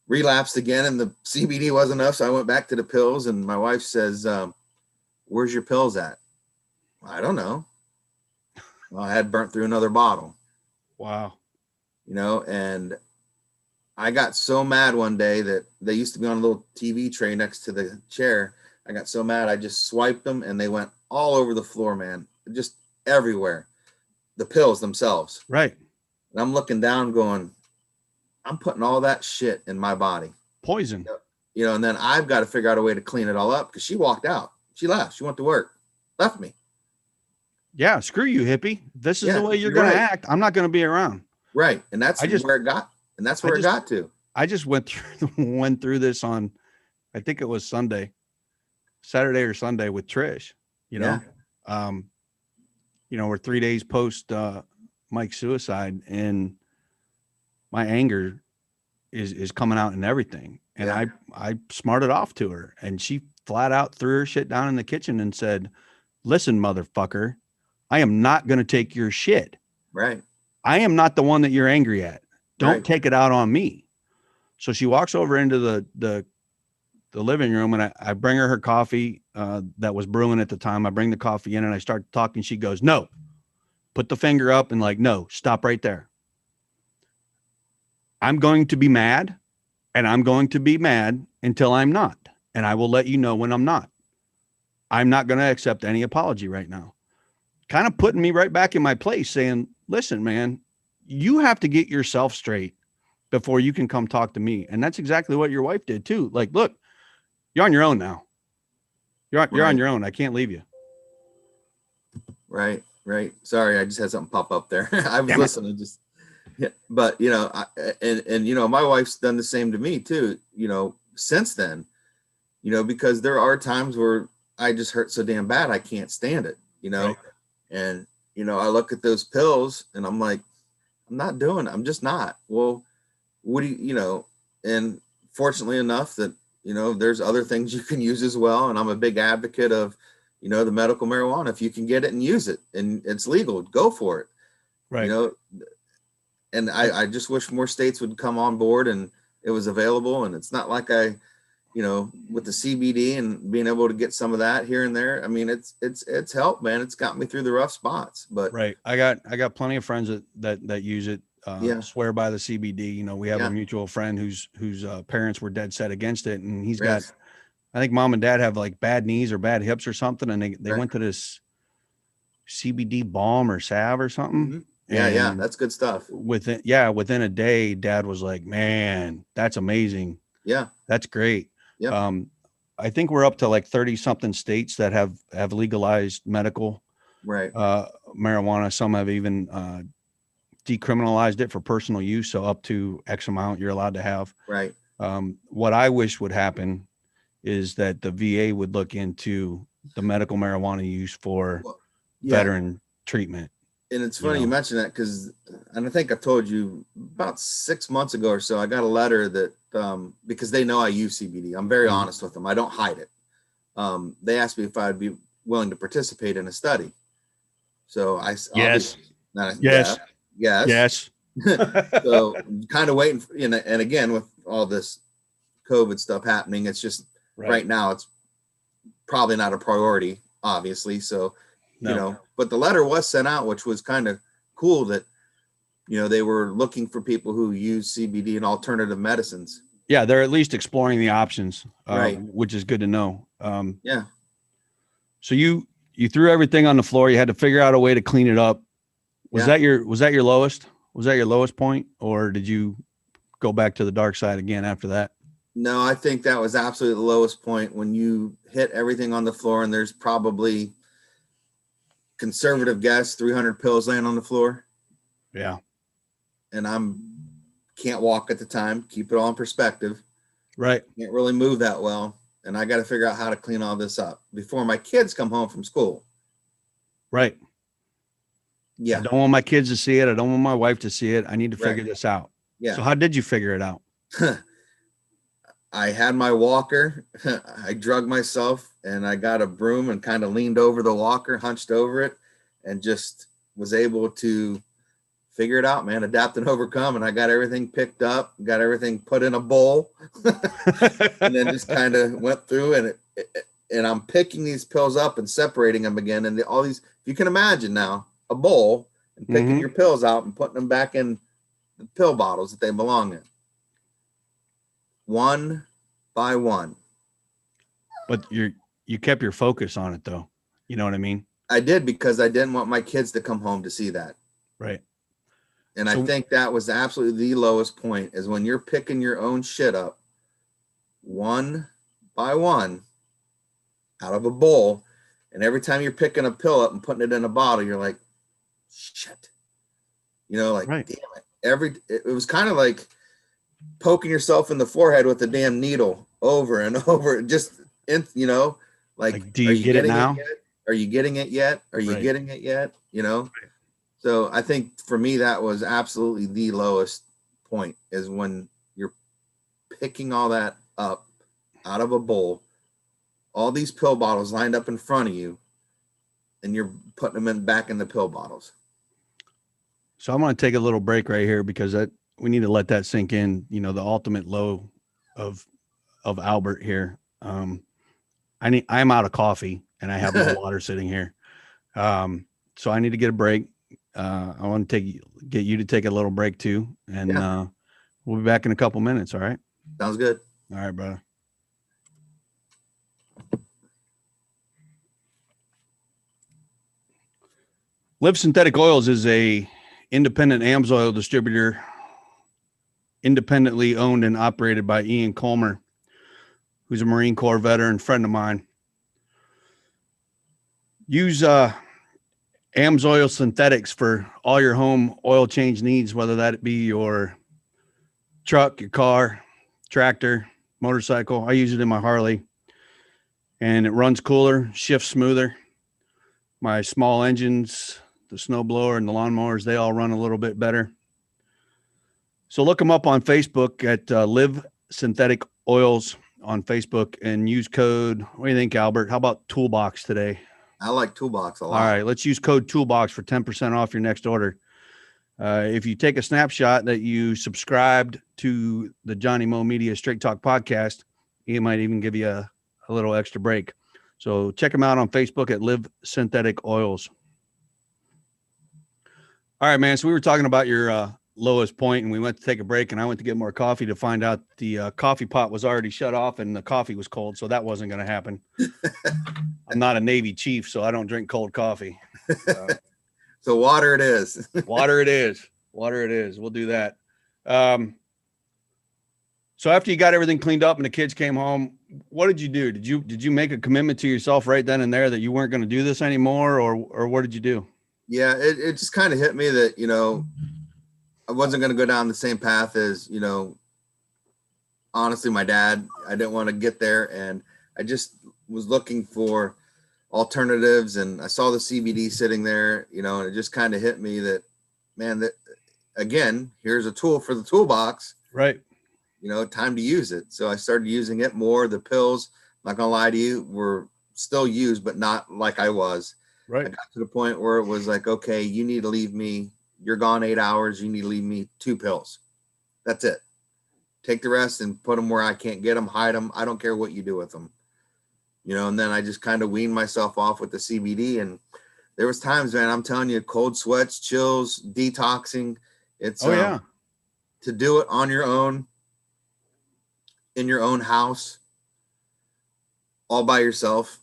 relapsed again, and the CBD wasn't enough. So I went back to the pills, and my wife says, where's your pills at? I don't know. Well, I had burnt through another bottle. Wow. And I got so mad one day that they used to be on a little TV tray next to the chair. I got so mad, I just swiped them and they went all over the floor, man, just everywhere. The pills themselves. Right. And I'm looking down going, I'm putting all that shit in my body. Poison. You know, and then I've got to figure out a way to clean it all up because she walked out. She left. She went to work, left me. Yeah, screw you, hippie. This is Yeah, the way you're you're going to right. act. I'm not going to be around. Right. And that's where it got. And that's where it got to. I just went through this on, I think it was Saturday or Sunday with Trish, you know. We're 3 days post Mike's suicide, and my anger is coming out in everything. And I smarted off to her, and she flat out threw her shit down in the kitchen and said, "Listen, motherfucker, I am not going to take your shit. Right. I am not the one that you're angry at. Don't take it out on me." So she walks over into the living room, and I bring her coffee that was brewing at the time. I bring the coffee in and I start talking. She goes, "No," put the finger up and like, "No, stop right there. I'm going to be mad, and I'm going to be mad until I'm not. And I will let you know when I'm not. I'm not going to accept any apology right now." Kind of putting me right back in my place, saying, "Listen, man, you have to get yourself straight before you can come talk to me." And that's exactly what your wife did too. Like, look, you're on your own now. You're on your own. I can't leave you. Right. Sorry, I just had something pop up there. I was listening. But you know, my wife's done the same to me too. You know, since then, you know, because there are times where I just hurt so damn bad I can't stand it. You know, and you know, I look at those pills and I'm like, I'm not doing it. I'm just not. Well, what do you know? And fortunately enough that, you know, there's other things you can use as well. And I'm a big advocate of, you know, the medical marijuana. If you can get it and use it and it's legal, go for it. Right. You know, and I just wish more states would come on board and it was available. And it's not like you know, with the CBD and being able to get some of that here and there. I mean, it's helped, man. It's got me through the rough spots, but I got plenty of friends that use it. Swear by the CBD. You know, we have a mutual friend whose parents were dead set against it, and he's got, I think mom and dad have like bad knees or bad hips or something, and they went to this CBD balm or salve or something. Mm-hmm. That's good stuff. Within a day, dad was like, "Man, that's amazing. Yeah, that's great." Yeah. I think we're up to like 30 something states that have legalized medical marijuana. Some have even decriminalized it for personal use. So up to X amount you're allowed to have. Right. What I wish would happen is that the VA would look into the medical marijuana use for veteran treatment. And it's funny you mentioned that because, and I think I told you about 6 months ago or so, I got a letter that, because they know I use CBD, I'm very honest with them. I don't hide it. They asked me if I'd be willing to participate in a study. So yes. So kind of waiting, and again, with all this COVID stuff happening, it's just right now, it's probably not a priority, obviously. So, you know, but the letter was sent out, which was kind of cool that, you know, they were looking for people who use CBD and alternative medicines. Yeah. They're at least exploring the options, which is good to know. So you threw everything on the floor. You had to figure out a way to clean it up. Was that your lowest? Was that your lowest point, or did you go back to the dark side again after that? No, I think that was absolutely the lowest point when you hit everything on the floor and there's probably, conservative guess, 300 pills laying on the floor. Yeah. And can't walk at the time, keep it all in perspective. Right. Can't really move that well. And I got to figure out how to clean all this up before my kids come home from school. Right. Yeah. I don't want my kids to see it. I don't want my wife to see it. I need to figure this out. Yeah. So how did you figure it out? I had my walker. I drug myself and I got a broom and kind of leaned over the walker, hunched over it, and just was able to figure it out, man. Adapt and overcome. And I got everything picked up, got everything put in a bowl, and then just kind of went through and I'm picking these pills up and separating them again. And all these, if you can imagine now, a bowl and picking your pills out and putting them back in the pill bottles that they belong in. One by one. But you kept your focus on it though. You know what I mean? I did, because I didn't want my kids to come home to see that. Right. And I think that was absolutely the lowest point, is when you're picking your own shit up one by one out of a bowl. And every time you're picking a pill up and putting it in a bottle, you're like, shit, like, right. Damn it. It was kind of like poking yourself in the forehead with a damn needle over and over. Just, like, do you get it now? Are you getting it yet? Are you getting it yet? Right. So I think for me, that was absolutely the lowest point, is when you're picking all that up out of a bowl, all these pill bottles lined up in front of you, and you're putting them back in the pill bottles. So I'm going to take a little break right here, because we need to let that sink in, the ultimate low of Albert here. I'm out of coffee, and I have no water sitting here. So I need to get a break. I want to get you to take a little break too. And we'll be back in a couple minutes. All right. Sounds good. All right, brother. Live Synthetic Oils is a independent AMSOIL distributor, independently owned and operated by Ian Colmer, who's a Marine Corps veteran, friend of mine. Use AMSOIL Synthetics for all your home oil change needs, whether that be your truck, your car, tractor, motorcycle. I use it in my Harley, and it runs cooler, shifts smoother. My small engines, the snowblower and the lawnmowers, they all run a little bit better. So look them up on Facebook at Live Synthetic Oils on Facebook, and use code. What do you think, Albert? How about Toolbox today? I like Toolbox a lot. All right, let's use code Toolbox for 10% off your next order. If you take a snapshot that you subscribed to the JohnnyMoMedia Straight Talk podcast, he might even give you a little extra break. So check him out on Facebook at Live Synthetic Oils. All right, man. So we were talking about your lowest point, and we went to take a break, and I went to get more coffee to find out the coffee pot was already shut off and the coffee was cold. So that wasn't going to happen. I'm not a Navy chief, so I don't drink cold coffee. So water it is. Water it is. Water it is. We'll do that. So after you got everything cleaned up and the kids came home, what did you do? Did you make a commitment to yourself right then and there that you weren't going to do this anymore, or what did you do? Yeah, it just kind of hit me that, I wasn't going to go down the same path as, honestly, my dad. I didn't want to get there, and I just was looking for alternatives, and I saw the CBD sitting there, and it just kind of hit me that, man, that again, here's a tool for the toolbox, right? Time to use it. So I started using it more. The pills, not gonna lie to you, were still used, but not like I was. Right. I got to the point where it was like, okay, you need to leave me. You're gone 8 hours. You need to leave me 2 pills. That's it. Take the rest and put them where I can't get them, hide them. I don't care what you do with them. And then I just kind of weaned myself off with the CBD. And there was times, man, I'm telling you, cold sweats, chills, detoxing. It's to do it on your own, in your own house, all by yourself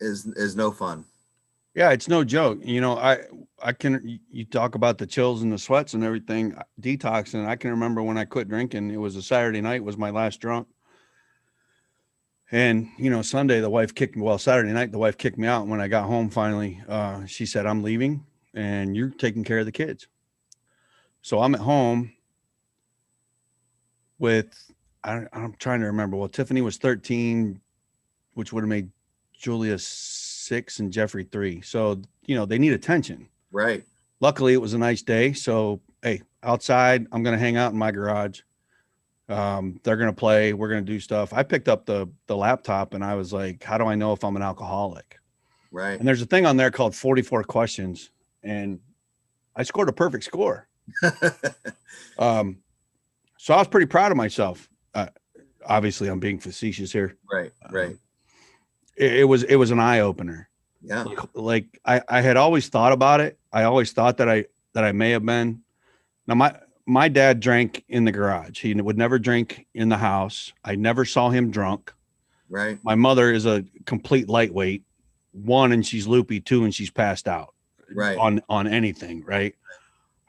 is no fun. Yeah, it's no joke. You talk about the chills and the sweats and everything, detoxing. I can remember when I quit drinking, it was a Saturday night, was my last drunk. And, Saturday night, the wife kicked me out. And when I got home, finally, she said, I'm leaving and you're taking care of the kids. So I'm at home with, I'm trying to remember. Well, Tiffany was 13, which would have made Julia 6 and Jeffrey 3. So, they need attention. Right. Luckily it was a nice day. So, hey, outside, I'm going to hang out in my garage. They're going to play. We're going to do stuff. I picked up the laptop and I was like, how do I know if I'm an alcoholic? Right. And there's a thing on there called 44 questions. And I scored a perfect score. So I was pretty proud of myself. Obviously I'm being facetious here. Right. Right. It was an eye opener. Yeah. Like I had always thought about it. I always thought that I may have been. Now my dad drank in the garage. He would never drink in the house. I never saw him drunk. Right. My mother is a complete lightweight. 1, and she's loopy. 2, and she's passed out. Right. On anything. Right.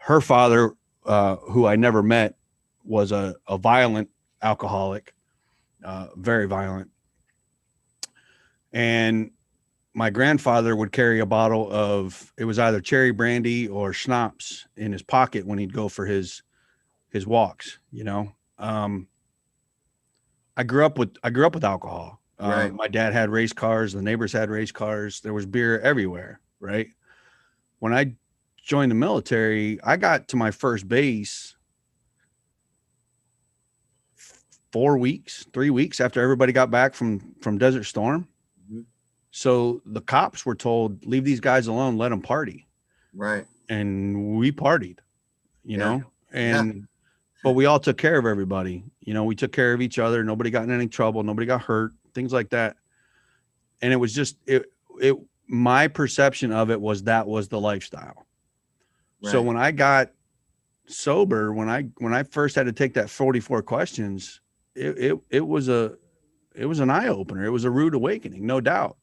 her father, who I never met, was a violent alcoholic, very violent. And my grandfather would carry a bottle of, it was either cherry brandy or schnapps in his pocket when he'd go for his walks, you know. I grew up with alcohol. Right. My dad had race cars. The neighbors had race cars. There was beer everywhere. Right. When I joined the military, I got to my first base 3 weeks after everybody got back from Desert Storm. Mm-hmm. So the cops were told, leave these guys alone, let them party. Right. And we partied, you know, and, Yeah. but we all took care of everybody. You know, we took care of each other. Nobody got in any trouble. Nobody got hurt, things like that. And it was just, my perception of it was that was the lifestyle. Right. So when I got sober, when I first had to take that 44 questions, it was an eye opener. It was a rude awakening, no doubt.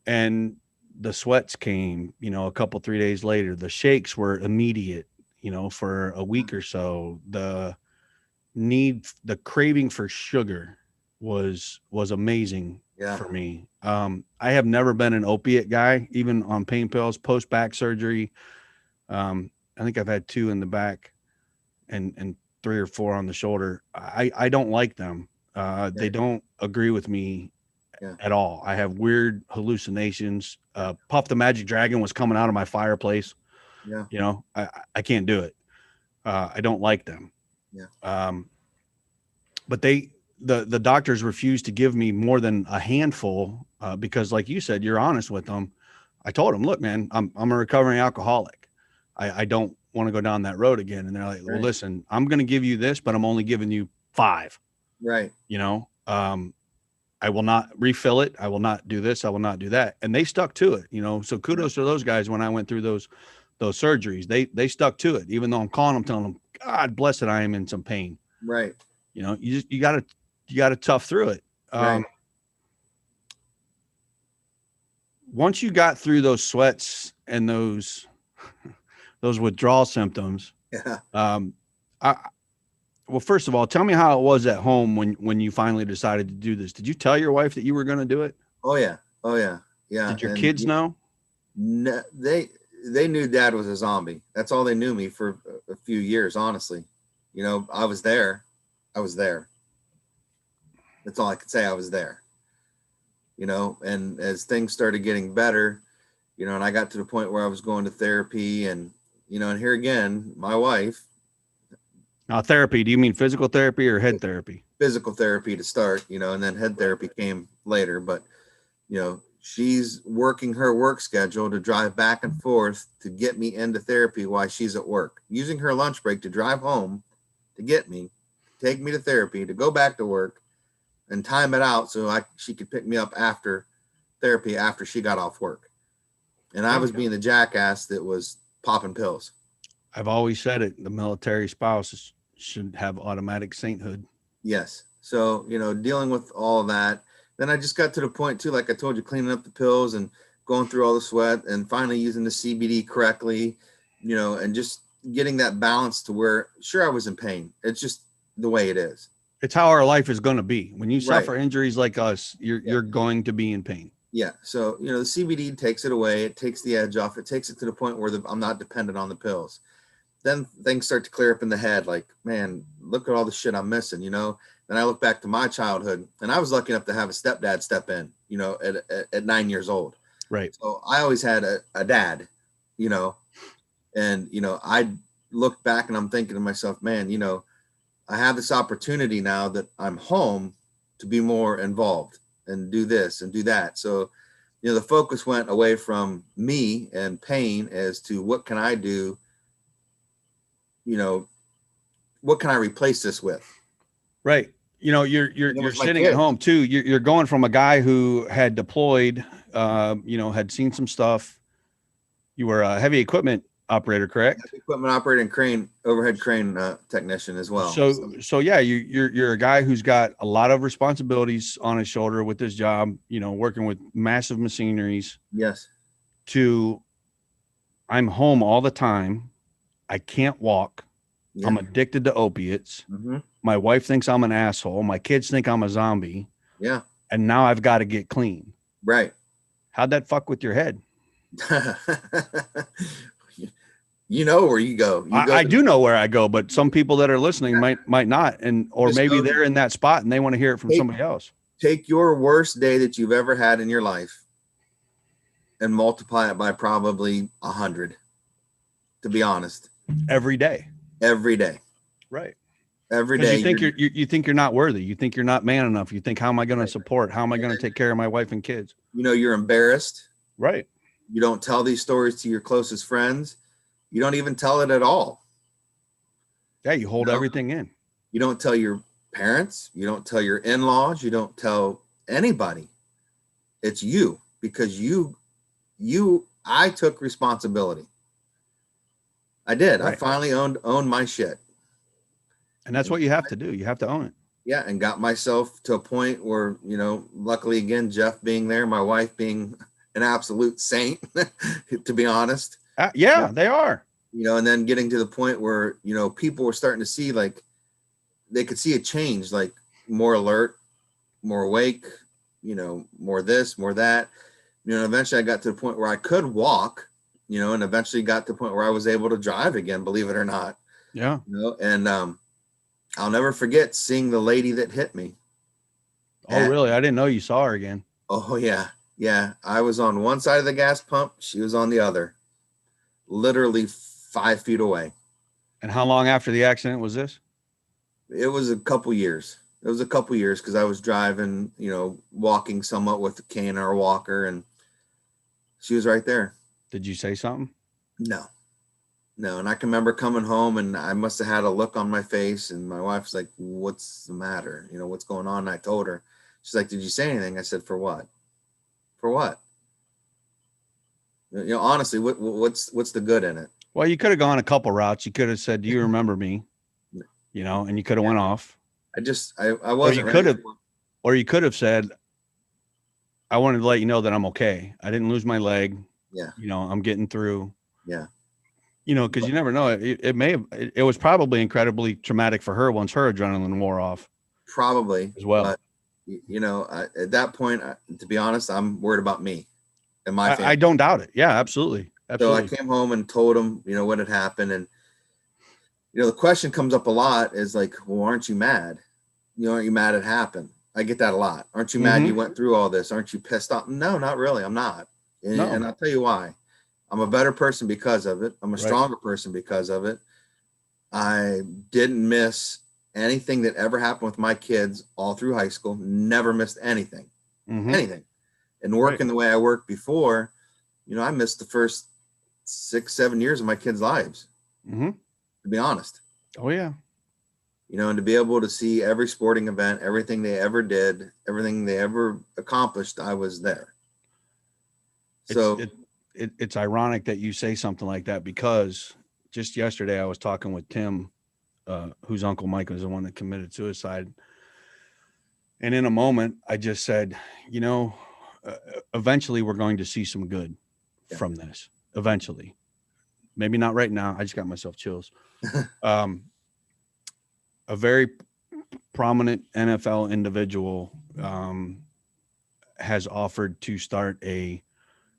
And the sweats came, you know, 3 days later. The shakes were immediate, you know, for a week or so. The craving for sugar was amazing for me. I have never been an opiate guy, even on pain pills, post back surgery. I think I've had 2 in the back and 3 or 4 on the shoulder. I don't like them. They don't agree with me at all. I have weird hallucinations. Puff the Magic Dragon was coming out of my fireplace. Yeah. You know, I can't do it. I don't like them. Yeah. But the doctors refused to give me more than a handful because, like you said, you're honest with them. I told them, look, man, I'm a recovering alcoholic. I don't want to go down that road again. And they're like, well, listen, I'm going to give you this, but I'm only giving you 5. Right. You know, I will not refill it. I will not do this. I will not do that. And they stuck to it, you know, so kudos to those guys. When I went through those surgeries, they stuck to it, even though I'm calling them, telling them, God bless it, I am in some pain. Right. You know, you got to tough through it. Right. Once you got through those sweats and those withdrawal symptoms, well, first of all, tell me how it was at home when you finally decided to do this. Did you tell your wife that you were going to do it? Oh yeah. Yeah. Did your kids know? No, they knew Dad was a zombie. That's all they knew me for a few years, honestly. You know, I was there. That's all I could say. I was there. You know, and as things started getting better, you know, and I got to the point where I was going to therapy, and, you know, and here again, my wife. Now, therapy, do you mean physical therapy or head therapy? Physical therapy to start, you know, and then head therapy came later. But, you know, she's working her work schedule to drive back and forth to get me into therapy while she's at work, using her lunch break to drive home to get me, take me to therapy, to go back to work, and time it out so she could pick me up after therapy after she got off work. And I was being the jackass that was popping pills. I've always said it. The military spouse should have automatic sainthood. Yes. So, you know, dealing with all of that, then I just got to the point too, like I told you, cleaning up the pills and going through all the sweat and finally using the CBD correctly, you know, and just getting that balance to where, sure, I was in pain. It's just the way it is. It's how our life is going to be. When you suffer injuries like us, you're going to be in pain. Yeah. So, you know, the CBD takes it away. It takes the edge off. It takes it to the point where I'm not dependent on the pills. Then things start to clear up in the head. Like, man, look at all the shit I'm missing, you know? Then I look back to my childhood, and I was lucky enough to have a stepdad step in, you know, at 9 years old. Right. So I always had a dad, you know, and, you know, I look back and I'm thinking to myself, man, you know, I have this opportunity now that I'm home to be more involved and do this and do that. So, you know, the focus went away from me and pain as to what can I do? You know, what can I replace this with? Right. You know, you're sitting at home too. You're going from a guy who had deployed, you know, had seen some stuff. You were a heavy equipment operator, correct? Heavy equipment operator and overhead crane technician as well. So yeah, you're a guy who's got a lot of responsibilities on his shoulder with this job, you know, working with massive machineries. Yes. I'm home all the time. I can't walk. Yeah. I'm addicted to opiates. Mm-hmm. My wife thinks I'm an asshole. My kids think I'm a zombie. Yeah. And now I've got to get clean. Right. How'd that fuck with your head? You know where you go. I do know where I go, but some people that are listening might not, or Just maybe go- they're in that spot and they want to hear it from somebody else. Take your worst day that you've ever had in your life and multiply it by probably 100. To be honest, Every day. every day, Right. every day. You think you think you're not worthy. You think you're not man enough. You think, how am I going to support? How am I going to take care of my wife and kids? You know, you're embarrassed. Right. You don't tell these stories to your closest friends. You don't even tell it at all. Yeah, you hold everything in. You don't tell your parents. You don't tell your in-laws. You don't tell anybody. It's you, because I took responsibility. I did. Right. I finally owned my shit. And that's what you have to do. You have to own it. Yeah, and got myself to a point where, you know, luckily again, Jeff being there, my wife being an absolute saint, to be honest. Yeah, they are. You know, and then getting to the point where, you know, people were starting to see, like, they could see a change, like more alert, more awake, you know, more this, more that. You know, eventually I got to the point where I could walk, you know, and eventually got to the point where I was able to drive again, believe it or not. Yeah. You know, and I'll never forget seeing the lady that hit me. Oh, really? I didn't know you saw her again. Oh, yeah. Yeah. I was on one side of the gas pump. She was on the other, literally 5 feet away. And how long after the accident was this? It was a couple years. It was a couple years because I was driving, you know, walking somewhat with a cane or a walker, and she was right there. Did you say something? No. And I can remember coming home, and I must have had a look on my face, and my wife's like, "What's the matter? You know, what's going on?" And I told her. She's like, "Did you say anything?" I said, "For what? For what?" You know, honestly, what's the good in it? Well, you could have gone a couple routes. You could have said, "Do you remember me?" You know, and you could have went off. I wasn't. Or you could have said, "I wanted to let you know that I'm okay. I didn't lose my leg. Yeah. You know, I'm getting through." Yeah. You know, because you never know. It was probably incredibly traumatic for her once her adrenaline wore off. Probably as well. But, you know, at that point, to be honest, I'm worried about me and my family. I don't doubt it. Yeah, absolutely. So I came home and told him, you know, what had happened. And, you know, the question comes up a lot is like, well, aren't you mad? You know, aren't you mad it happened? I get that a lot. Aren't you mad you went through all this? Aren't you pissed off? No, not really. I'm not. And I'll tell you why. I'm a better person because of it. I'm a stronger person because of it. I didn't miss anything that ever happened with my kids all through high school. Never missed anything. Anything. And working the way I worked before, you know, I missed the first 6-7 years of my kids' lives, to be honest. Oh, yeah. You know, and to be able to see every sporting event, everything they ever did, everything they ever accomplished, I was there. So it's ironic that you say something like that, because just yesterday I was talking with Tim, whose Uncle Mike was the one that committed suicide. And in a moment, I just said, you know, eventually we're going to see some good from this. Eventually. Maybe not right now. I just got myself chills. A very prominent NFL individual has offered to start a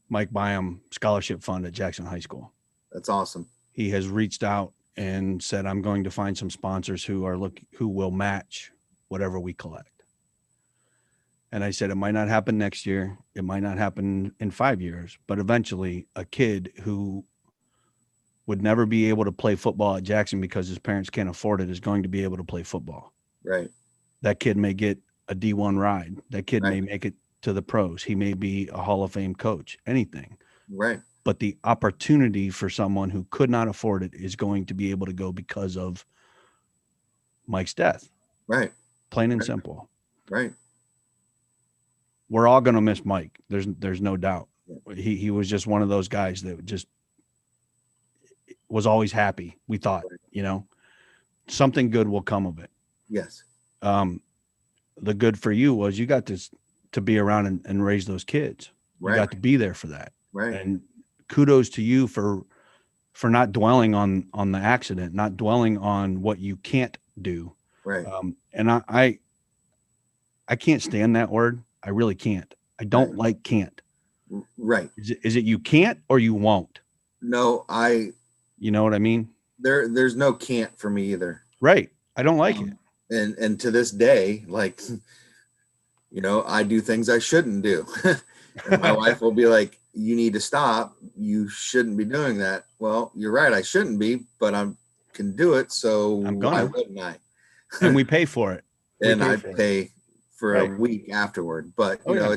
Mike Byam scholarship fund at Jackson High School. That's awesome. He has reached out and said, I'm going to find some sponsors who will match whatever we collect. And I said, it might not happen next year. It might not happen in 5 years, but eventually a kid who would never be able to play football at Jackson because his parents can't afford it is going to be able to play football. Right. That kid may get a D1 ride. That kid may make it to the pros. He may be a Hall of Fame coach, anything. Right. But the opportunity for someone who could not afford it is going to be able to go because of Mike's death. Right. Plain and simple. Right. We're all going to miss Mike. There's no doubt. He was just one of those guys that just was always happy. We thought, you know, something good will come of it. Yes. The good for you was you got to be around and raise those kids. You got to be there for that. Right. And kudos to you for for not dwelling on the accident, not dwelling on what you can't do. Right. And I can't stand that word. I really can't. I don't like can't. Right. Is it you can't or you won't? No, you know what I mean? There's no can't for me either. Right. I don't like it. And to this day, like, you know, I do things I shouldn't do. And my wife will be like, you need to stop. You shouldn't be doing that. Well, you're right. I shouldn't be, but I can do it. So why wouldn't I? And we pay for it. And I pay for a week afterward. But you know,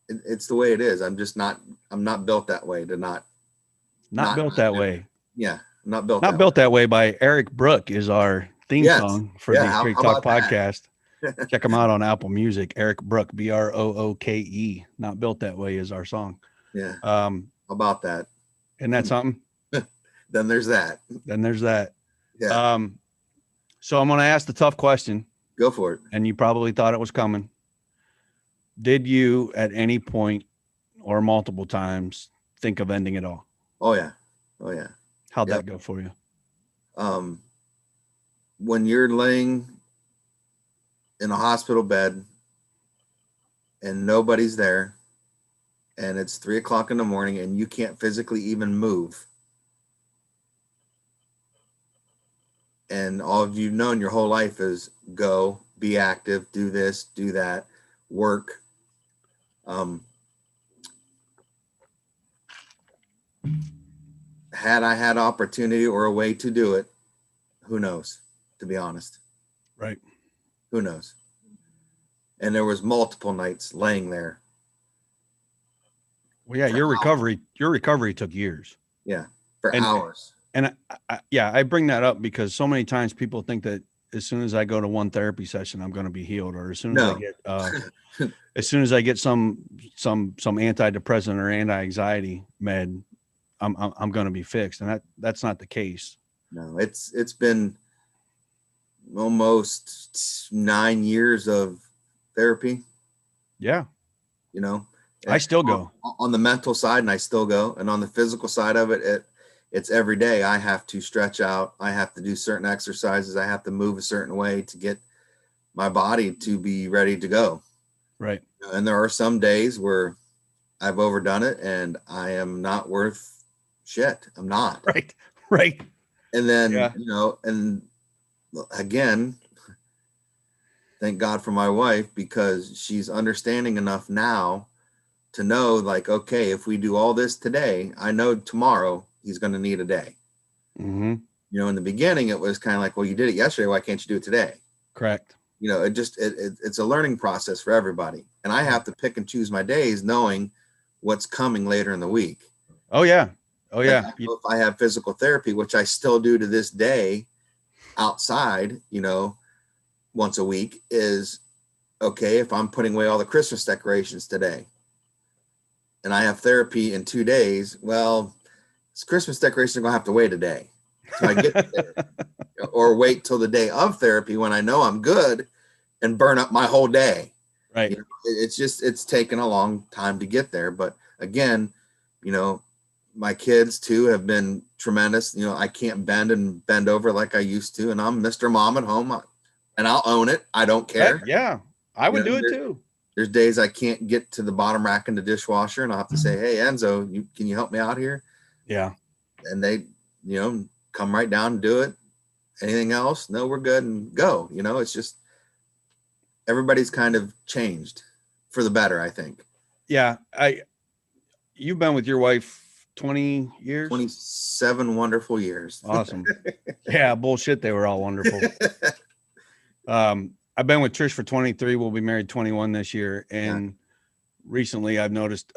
it's the way it is. I'm not built that way to not built that way. Yeah. Not built that way by Eric Brook is our theme song for the Straight Talk podcast. Check them out on Apple Music. Eric Brook, Brooke. Not Built That Way is our song. Yeah. How about that? Isn't that something? Then there's that. Yeah. So I'm going to ask the tough question. Go for it. And you probably thought it was coming. Did you at any point or multiple times think of ending it all? Oh yeah. How'd that go for you? When you're laying in a hospital bed and nobody's there and it's 3:00 in the morning and you can't physically even move, and all you've known your whole life is go, be active, do this, do that, work. Had I had opportunity or a way to do it, who knows, to be honest. Right. Who knows? And there was multiple nights laying there. Well, yeah, your recovery took years. Yeah, for hours. And I bring that up because so many times people think that as soon as I go to one therapy session, I'm going to be healed, or as soon as I get some antidepressant or anti-anxiety med, I'm going to be fixed, and that's not the case. No, it's been almost 9 years of therapy. Yeah. You know, I still go on the mental side, and I still go, and on the physical side of it, it's every day. I have to stretch out. I have to do certain exercises. I have to move a certain way to get my body to be ready to go. Right. And there are some days where I've overdone it and I am not worth shit. I'm not. Right. And then, you know, and again, thank God for my wife, because she's understanding enough now to know, like, okay, if we do all this today, I know tomorrow he's going to need a day. Mm-hmm. You know, in the beginning, it was kind of like, well, you did it yesterday. Why can't you do it today? Correct. You know, it's a learning process for everybody. And I have to pick and choose my days knowing what's coming later in the week. Oh yeah. If I have physical therapy, which I still do to this day outside, you know, once a week, is okay. If I'm putting away all the Christmas decorations today and I have therapy in 2 days, well, this Christmas decoration are going to have to wait a day till I get there, or wait till the day of therapy when I know I'm good and burn up my whole day. Right. You know, it's taken a long time to get there. But again, you know, my kids too have been tremendous. You know, I can't bend over like I used to, and I'm Mr. Mom at home, and I'll own it. I don't care. Yeah. I would do it too. There's days I can't get to the bottom rack in the dishwasher, and I'll have to say, hey, Enzo, can you help me out here? Yeah. And they, you know, come right down and do it. Anything else? No, we're good, and go. You know, it's just everybody's kind of changed for the better, I think. Yeah. You've been with your wife 20 years? 27 wonderful years. Awesome. Yeah, bullshit. They were all wonderful. I've been with Trish for 23. We'll be married 21 this year. And recently I've noticed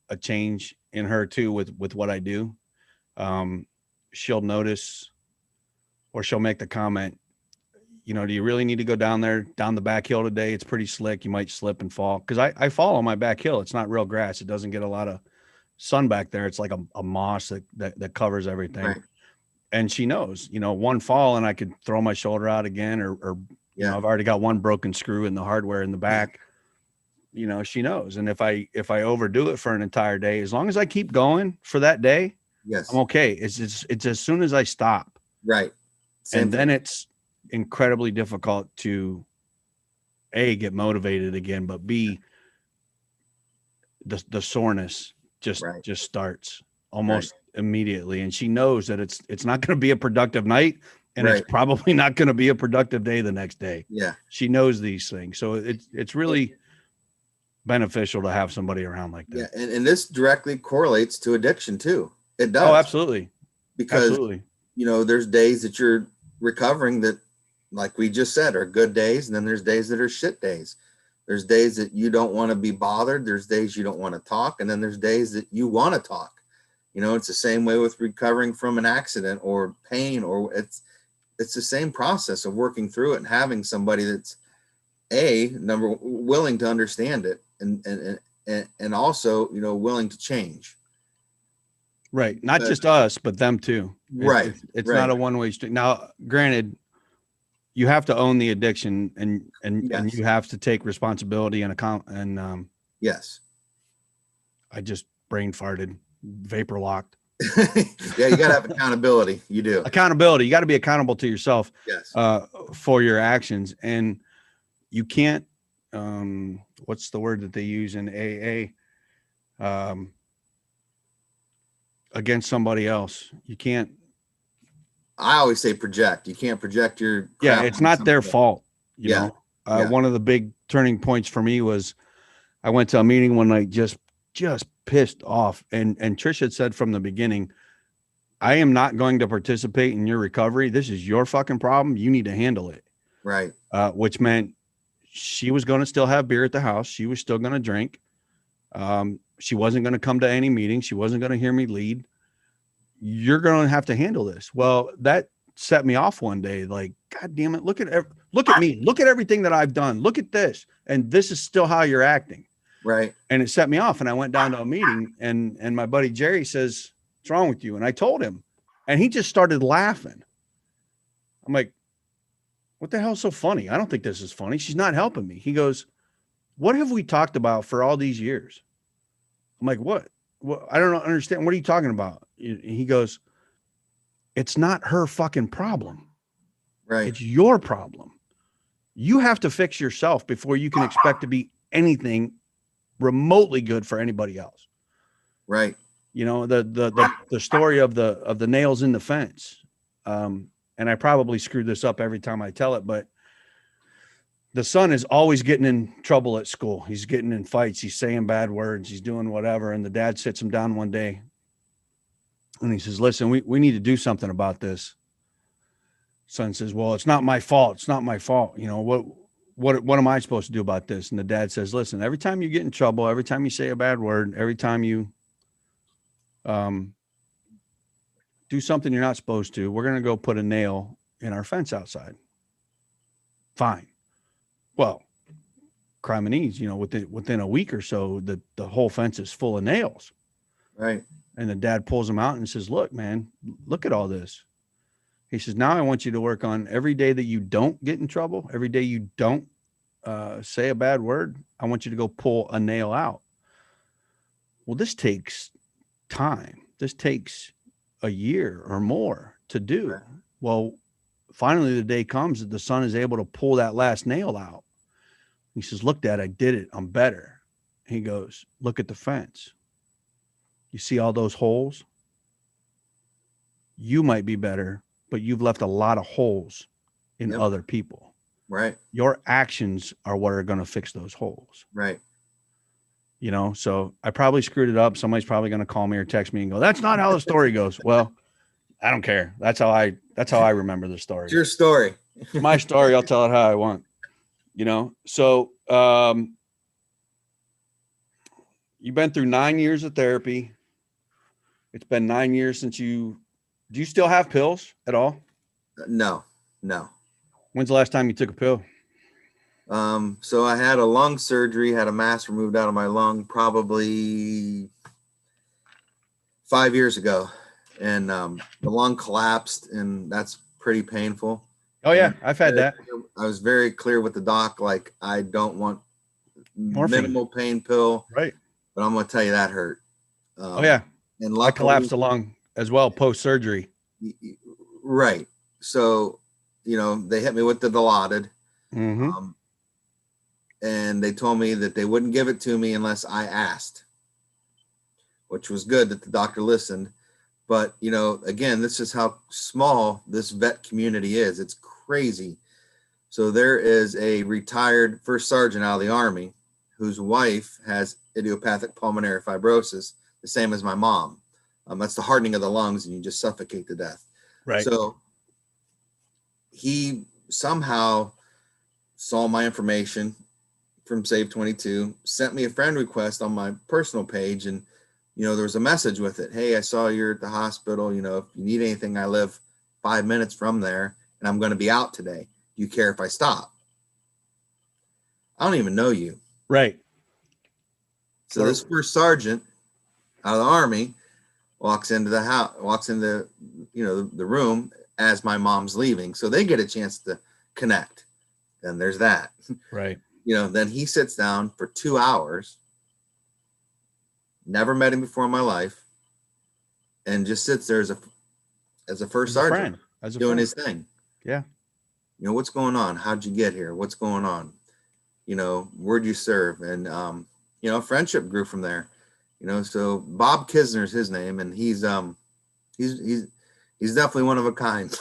a change in her too with what I do. She'll notice, or she'll make the comment, you know, do you really need to go down the back hill today? It's pretty slick. You might slip and fall. Cause I fall on my back hill. It's not real grass. It doesn't get a lot of sun back there. It's like a moss that covers everything. Right. And she knows, you know, one fall and I could throw my shoulder out again, or you know, I've already got one broken screw in the hardware in the back. You know, she knows. And if I overdo it for an entire day, as long as I keep going for that day, Yes. I'm okay. It's as soon as I stop. Right. And then it's incredibly difficult to A, get motivated again, but B, the soreness just starts almost immediately. And she knows that it's not going to be a productive night, and it's probably not going to be a productive day the next day. Yeah. She knows these things. So it's really beneficial to have somebody around like that. Yeah. And this directly correlates to addiction too. It does. Oh, absolutely. Because, there's days that you're recovering that, like we just said, are good days. And then there's days that are shit days. There's days that you don't want to be bothered. There's days you don't want to talk. And then there's days that you want to talk. It's the same way with recovering from an accident or pain, or it's the same process of working through it and having somebody that's willing to understand it and also, willing to change. Right. Not just us, but them too. It's not a one-way street. Now, granted, you have to own the addiction and you have to take responsibility and yes. I just brain farted, vapor locked. Yeah, you gotta have accountability. You do. Accountability. You got to be accountable to yourself. Yes. For your actions. And you can't what's the word that they use in AA? Against somebody else. You can't. I always say project. You can't project your. It's not their fault. You know, one of the big turning points for me was I went to a meeting one night, just pissed off. And Trish had said from the beginning, I am not going to participate in your recovery. This is your fucking problem. You need to handle it. Right. Which meant she was going to still have beer at the house. She was still going to drink. She wasn't going to come to any meeting. She wasn't going to hear me lead. You're going to have to handle this. Well, that set me off one day. Like, God damn it. Look at me. Look at everything that I've done. Look at this. And this is still how you're acting. Right. And it set me off. And I went down to a meeting and my buddy Jerry says, what's wrong with you? And I told him, and he just started laughing. I'm like, what the hell's so funny? I don't think this is funny. She's not helping me. He goes, what have we talked about for all these years? I'm like, what? I don't understand. What are you talking about? He goes, it's not her fucking problem. Right. It's your problem. You have to fix yourself before you can expect to be anything remotely good for anybody else. Right. The story of the nails in the fence. And I probably screw this up every time I tell it, but the son is always getting in trouble at school. He's getting in fights. He's saying bad words. He's doing whatever. And the dad sits him down one day and he says, listen, we need to do something about this. Son says, well, it's not my fault. It's not my fault. What am I supposed to do about this? And the dad says, listen, every time you get in trouble, every time you say a bad word, every time you do something you're not supposed to, we're going to go put a nail in our fence outside. Fine. Well, crime and ease, within a week or so, the whole fence is full of nails. Right. And the dad pulls him out and says, look, man, look at all this. He says, now I want you to work on every day that you don't get in trouble, every day you don't say a bad word, I want you to go pull a nail out. Well, this takes time. This takes a year or more to do. Right. Well, finally the day comes that the son is able to pull that last nail out. He says, look, Dad, I did it. I'm better. He goes, look at the fence. You see all those holes? You might be better, but you've left a lot of holes in other people. Right. Your actions are what are going to fix those holes. Right. So I probably screwed it up. Somebody's probably going to call me or text me and go, that's not how the story goes. Well, I don't care. That's how I remember the story. It's your story. My story. I'll tell it how I want, So, you've been through 9 years of therapy. It's been 9 years since do you still have pills at all? No. When's the last time you took a pill? So I had a lung surgery, had a mass removed out of my lung probably 5 years ago. And the lung collapsed, and that's pretty painful. Oh yeah, I've had that. I was very clear with the doc, like I don't want morphine. Minimal pain pill. Right. But I'm going to tell you that hurt. Oh yeah. And luckily, I collapsed a lung as well post surgery. Right. So, they hit me with the Dilaudid. Mm-hmm. And they told me that they wouldn't give it to me unless I asked, which was good that the doctor listened. But, again, this is how small this vet community is. It's crazy. So there is a retired first sergeant out of the Army whose wife has idiopathic pulmonary fibrosis, the same as my mom. That's the hardening of the lungs, and you just suffocate to death. Right. So he somehow saw my information from Save 22, sent me a friend request on my personal page, and there was a message with it. Hey, I saw you're at the hospital. If you need anything, I live 5 minutes from there, and I'm going to be out today. Do you care if I stop? I don't even know you. Right. So this first sergeant out of the Army walks into the house, the room as my mom's leaving. So they get a chance to connect. Then there's that. Right. Then he sits down for 2 hours. Never met him before in my life, and just sits there as a first sergeant, doing his thing. Yeah. What's going on? How'd you get here? What's going on? Where'd you serve? And friendship grew from there. So Bob Kisner's his name, and he's definitely one of a kind.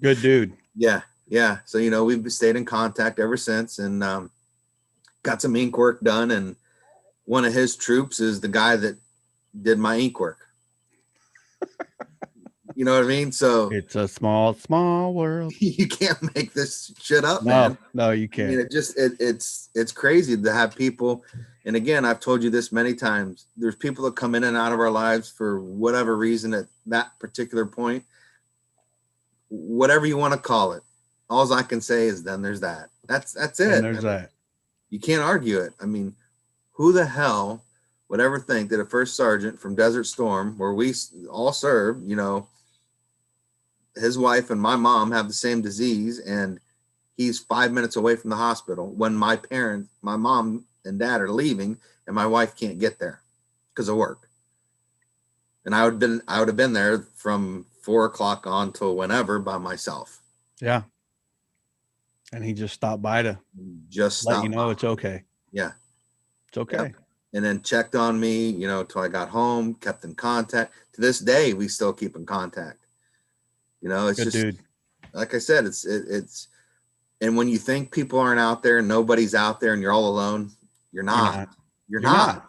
Good dude. Yeah. So we've stayed in contact ever since, and got some ink work done, and one of his troops is the guy that did my ink work. You know what I mean? So it's a small, small world. You can't make this shit up, man. No, you can't. I mean, it's crazy to have people. And again, I've told you this many times. There's people that come in and out of our lives for whatever reason at that particular point. Whatever you want to call it. All I can say is then there's that. That's it. And there's that. You can't argue it. I mean, who the hell would ever think that a first sergeant from Desert Storm, where we all served, his wife and my mom have the same disease, and he's 5 minutes away from the hospital when my mom and dad are leaving, and my wife can't get there because of work. And I would have been there from 4 o'clock on till whenever by myself. Yeah. And he just stopped by to let you know it's okay. Yeah. It's okay. Yep. And then checked on me, till I got home, kept in contact. To this day, we still keep in contact. It's good just, dude. Like I said, it's, and when you think people aren't out there and nobody's out there and you're all alone, you're not. You're not.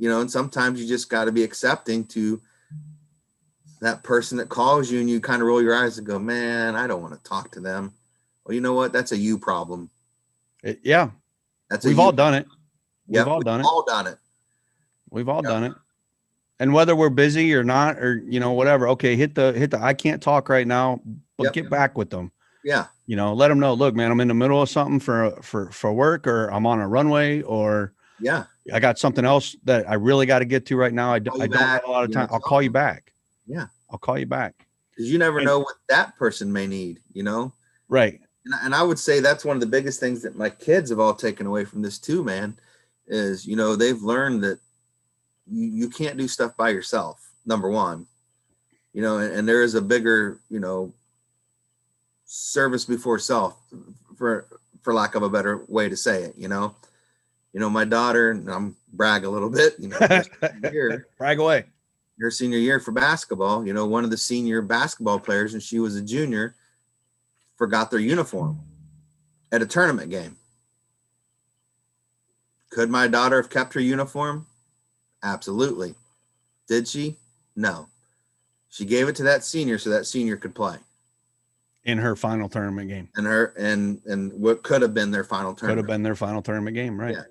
And sometimes you just got to be accepting to that person that calls you, and you kind of roll your eyes and go, man, I don't want to talk to them. Well, you know what? That's a you problem. Yeah. We've all done it. We've all done it. We've all done it. And whether we're busy or not, or, whatever, okay, hit the, I can't talk right now, but get back with them. Yeah. Let them know, look, man, I'm in the middle of something for work, or I'm on a runway, or I got something else that I really got to get to right now. I don't have a lot of time. I'll call you back. Yeah. I'll call you back. Because you never know what that person may need, Right. And I would say that's one of the biggest things that my kids have all taken away from this too, man, is, they've learned that you can't do stuff by yourself, number one, and there is a bigger, service before self, for lack of a better way to say it, my daughter, and I'm brag a little bit, brag away. Her senior year for basketball, one of the senior basketball players, and she was a junior, forgot their uniform at a tournament game. Could my daughter have kept her uniform? Absolutely. Did she? No. She gave it to that senior so that senior could play in her final tournament game. And what could have been their final tournament. Could have been their final tournament game, right? Yeah.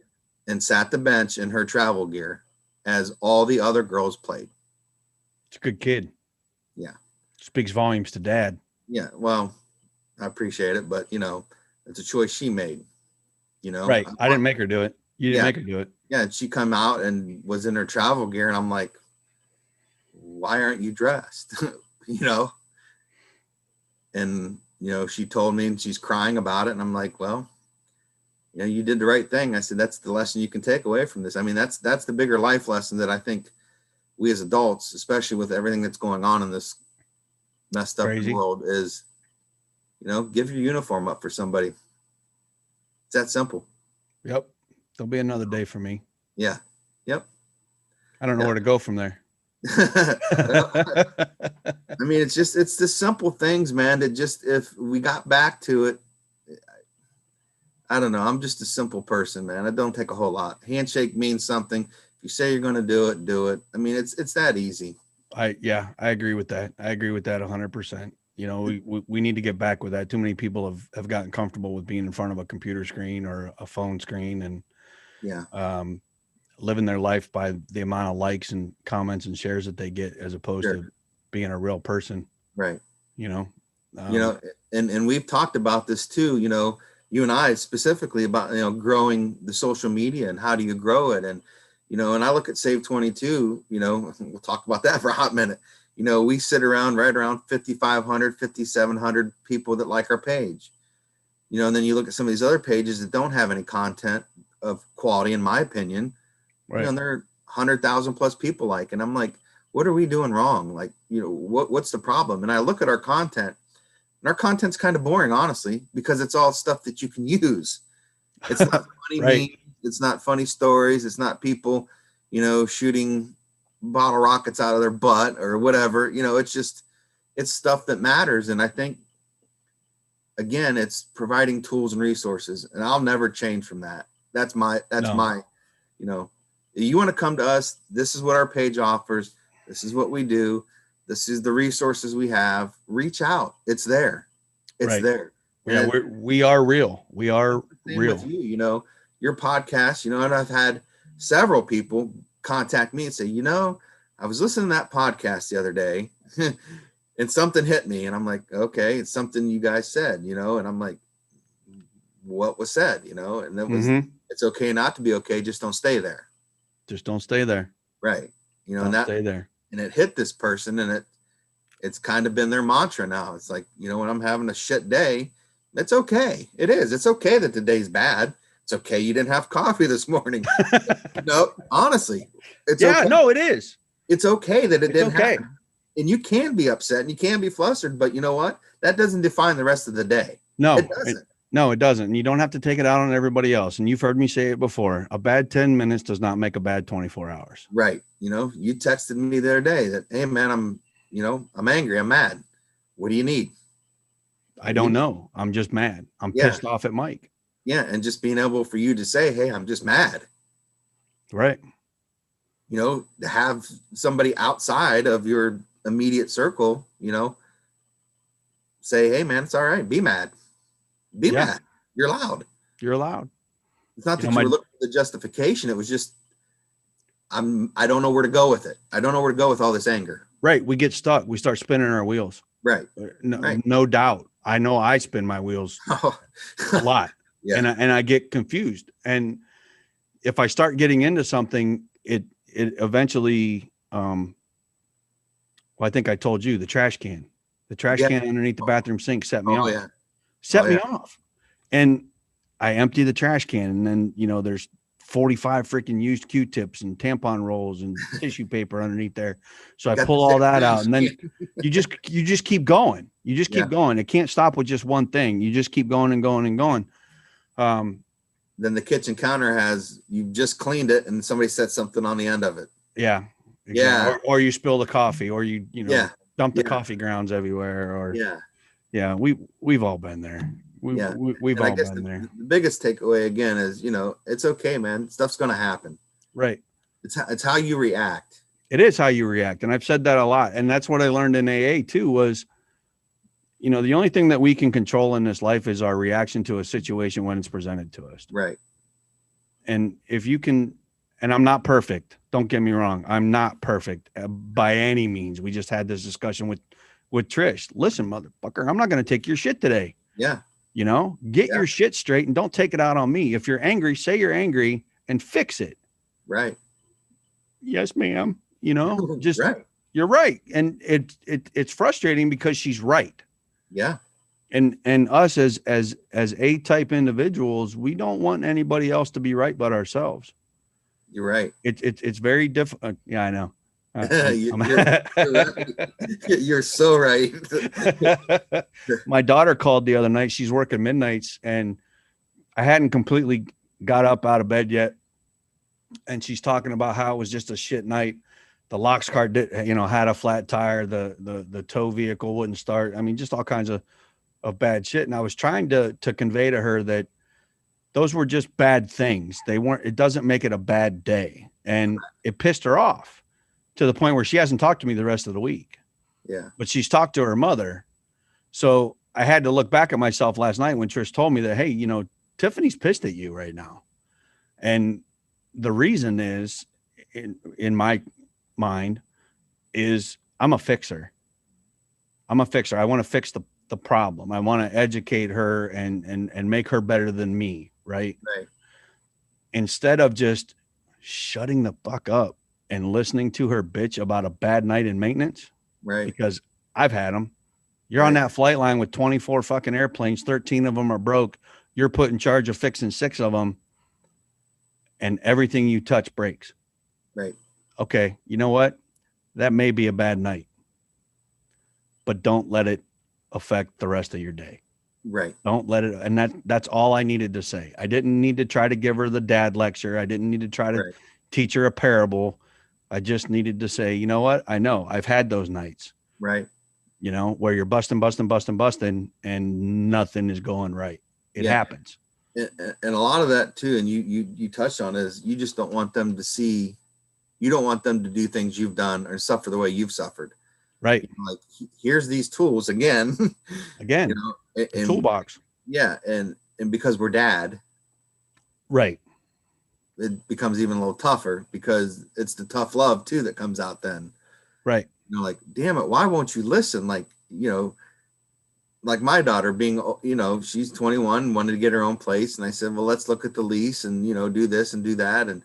And sat the bench in her travel gear as all the other girls played. It's a good kid. Yeah. Speaks volumes to dad. Yeah. Well, I appreciate it, but it's a choice she made. Right. I didn't make her do it. You didn't make her do it. Yeah. And she come out and was in her travel gear, and I'm like, why aren't you dressed? And she told me, and she's crying about it, and I'm like, well, you did the right thing. I said, that's the lesson you can take away from this. I mean, that's the bigger life lesson that I think we as adults, especially with everything that's going on in this messed up Crazy world, is, give your uniform up for somebody. It's that simple. Yep. There'll be another day for me. Yeah. Yep. I don't know where to go from there. Well, I mean, it's the simple things, man, that just, if we got back to it, I don't know. I'm just a simple person, man. I don't take a whole lot. Handshake means something. If you say you're going to do it, do it. I mean, it's that easy. I agree with that. I agree with that 100%. We need to get back with that. Too many people have gotten comfortable with being in front of a computer screen or a phone screen and living their life by the amount of likes and comments and shares that they get, as opposed to being a real person. Right. And we've talked about this too, you and I specifically about, growing the social media and how do you grow it? And, and I look at Save 22, we'll talk about that for a hot minute. We sit around right around 5,500, 5,700 people that like our page, and then you look at some of these other pages that don't have any content of quality, in my opinion, and they're 100,000 plus people like, and I'm like, what are we doing wrong? Like, what's the problem? And I look at our content, and our content's kind of boring, honestly, because it's all stuff that you can use. It's not funny memes, it's not funny stories, it's not people, shooting bottle rockets out of their butt or whatever. It's stuff that matters. And I think, again, it's providing tools and resources, and I'll never change from that. That's my, you want to come to us, this is what our page offers, this is what we do, this is the resources we have. Reach out. It's there. It's there. Yeah, we are real. We are real. With you, your podcast, and I've had several people contact me and say, I was listening to that podcast the other day and something hit me, and I'm like, okay, it's something you guys said, and I'm like, what was said, and it was, it's okay not to be okay. Just don't stay there. Just don't stay there. Right. Don't stay there. And it hit this person, and it's kind of been their mantra now. It's like, when I'm having a shit day, it's okay. It is. It's okay that the day's bad. It's okay you didn't have coffee this morning. No, honestly. It's okay. No, it is. It's okay that it didn't happen. And you can be upset and you can be flustered, but you know what? That doesn't define the rest of the day. No, it doesn't. No, it doesn't. And you don't have to take it out on everybody else. And you've heard me say it before. A bad 10 minutes does not make a bad 24 hours. Right. You texted me the other day that, hey man, I'm angry. I'm mad. What do you need? I don't know. I'm just mad. I'm pissed off at Mike. Yeah. And just being able for you to say, hey, I'm just mad. Right. To have somebody outside of your immediate circle, say, hey man, it's all right. Be mad. Be mad. You're allowed. You're allowed. It's not that you were looking for the justification. It was just, I don't know where to go with it. I don't know where to go with all this anger. Right. We get stuck. We start spinning our wheels. Right. No doubt. I know I spin my wheels a lot. And I get confused. And if I start getting into something, it eventually, I think I told you the trash can underneath the bathroom sink set me off. Set me off. And I empty the trash can, and then, there's 45 freaking used Q-tips and tampon rolls and tissue paper underneath there. So I pull all that out, and then you just keep going. You just keep going. It can't stop with just one thing. You just keep going and going and going. Then the kitchen counter you just cleaned it and somebody set something on the end of it. Yeah. Exactly. Yeah. Or you spill the coffee, or you dump the coffee grounds everywhere, or we've all been there. We've all been there. The biggest takeaway again is, it's okay, man. Stuff's going to happen. Right. It's how you react. It is how you react. And I've said that a lot. And that's what I learned in AA too, was, the only thing that we can control in this life is our reaction to a situation when it's presented to us. Right. And if you can, and I'm not perfect, don't get me wrong. I'm not perfect by any means. We just had this discussion with Trish. Listen, motherfucker, I'm not going to take your shit today. Yeah. Get your shit straight and don't take it out on me. If you're angry, say you're angry and fix it. Right. Yes, ma'am. Just right. You're right. And it's frustrating because she's right. Yeah. And us as A-type individuals, we don't want anybody else to be right but ourselves. You're right. It's very difficult. Yeah, I know. You're so right. My daughter called the other night. She's working midnights, and I hadn't completely got up out of bed yet. And she's talking about how it was just a shit night. The Locks car did, had a flat tire. The tow vehicle wouldn't start. I mean, just all kinds of bad shit. And I was trying to convey to her that those were just bad things. It doesn't make it a bad day. And it pissed her off to the point where she hasn't talked to me the rest of the week. Yeah. But she's talked to her mother. So I had to look back at myself last night when Trish told me that, hey, Tiffany's pissed at you right now. And the reason is, in my mind, is I'm a fixer. I want to fix the problem. I want to educate her and make her better than me. Right. Instead of just shutting the fuck up and listening to her bitch about a bad night in maintenance. Right. Because I've had them. You're on that flight line with 24 fucking airplanes. 13 of them are broke. You're put in charge of fixing 6 of them. And everything you touch breaks. Right. Okay. You know what? That may be a bad night, but don't let it affect the rest of your day. Right. Don't let it. And that's all I needed to say. I didn't need to try to give her the dad lecture. I didn't need to try to teach her a parable. I just needed to say, you know what? I know I've had those nights. Right. Where you're busting, and nothing is going right. It happens. And a lot of that too, and you touched on, is you just don't want them to see, you don't want them to do things you've done or suffer the way you've suffered. Right. Like, here's these tools again, and toolbox. Yeah. And because we're dad, right, it becomes even a little tougher because it's the tough love too that comes out then. Right. Like, damn it, why won't you listen? Like, like my daughter being, she's 21, wanted to get her own place. And I said, well, let's look at the lease and, do this and do that. And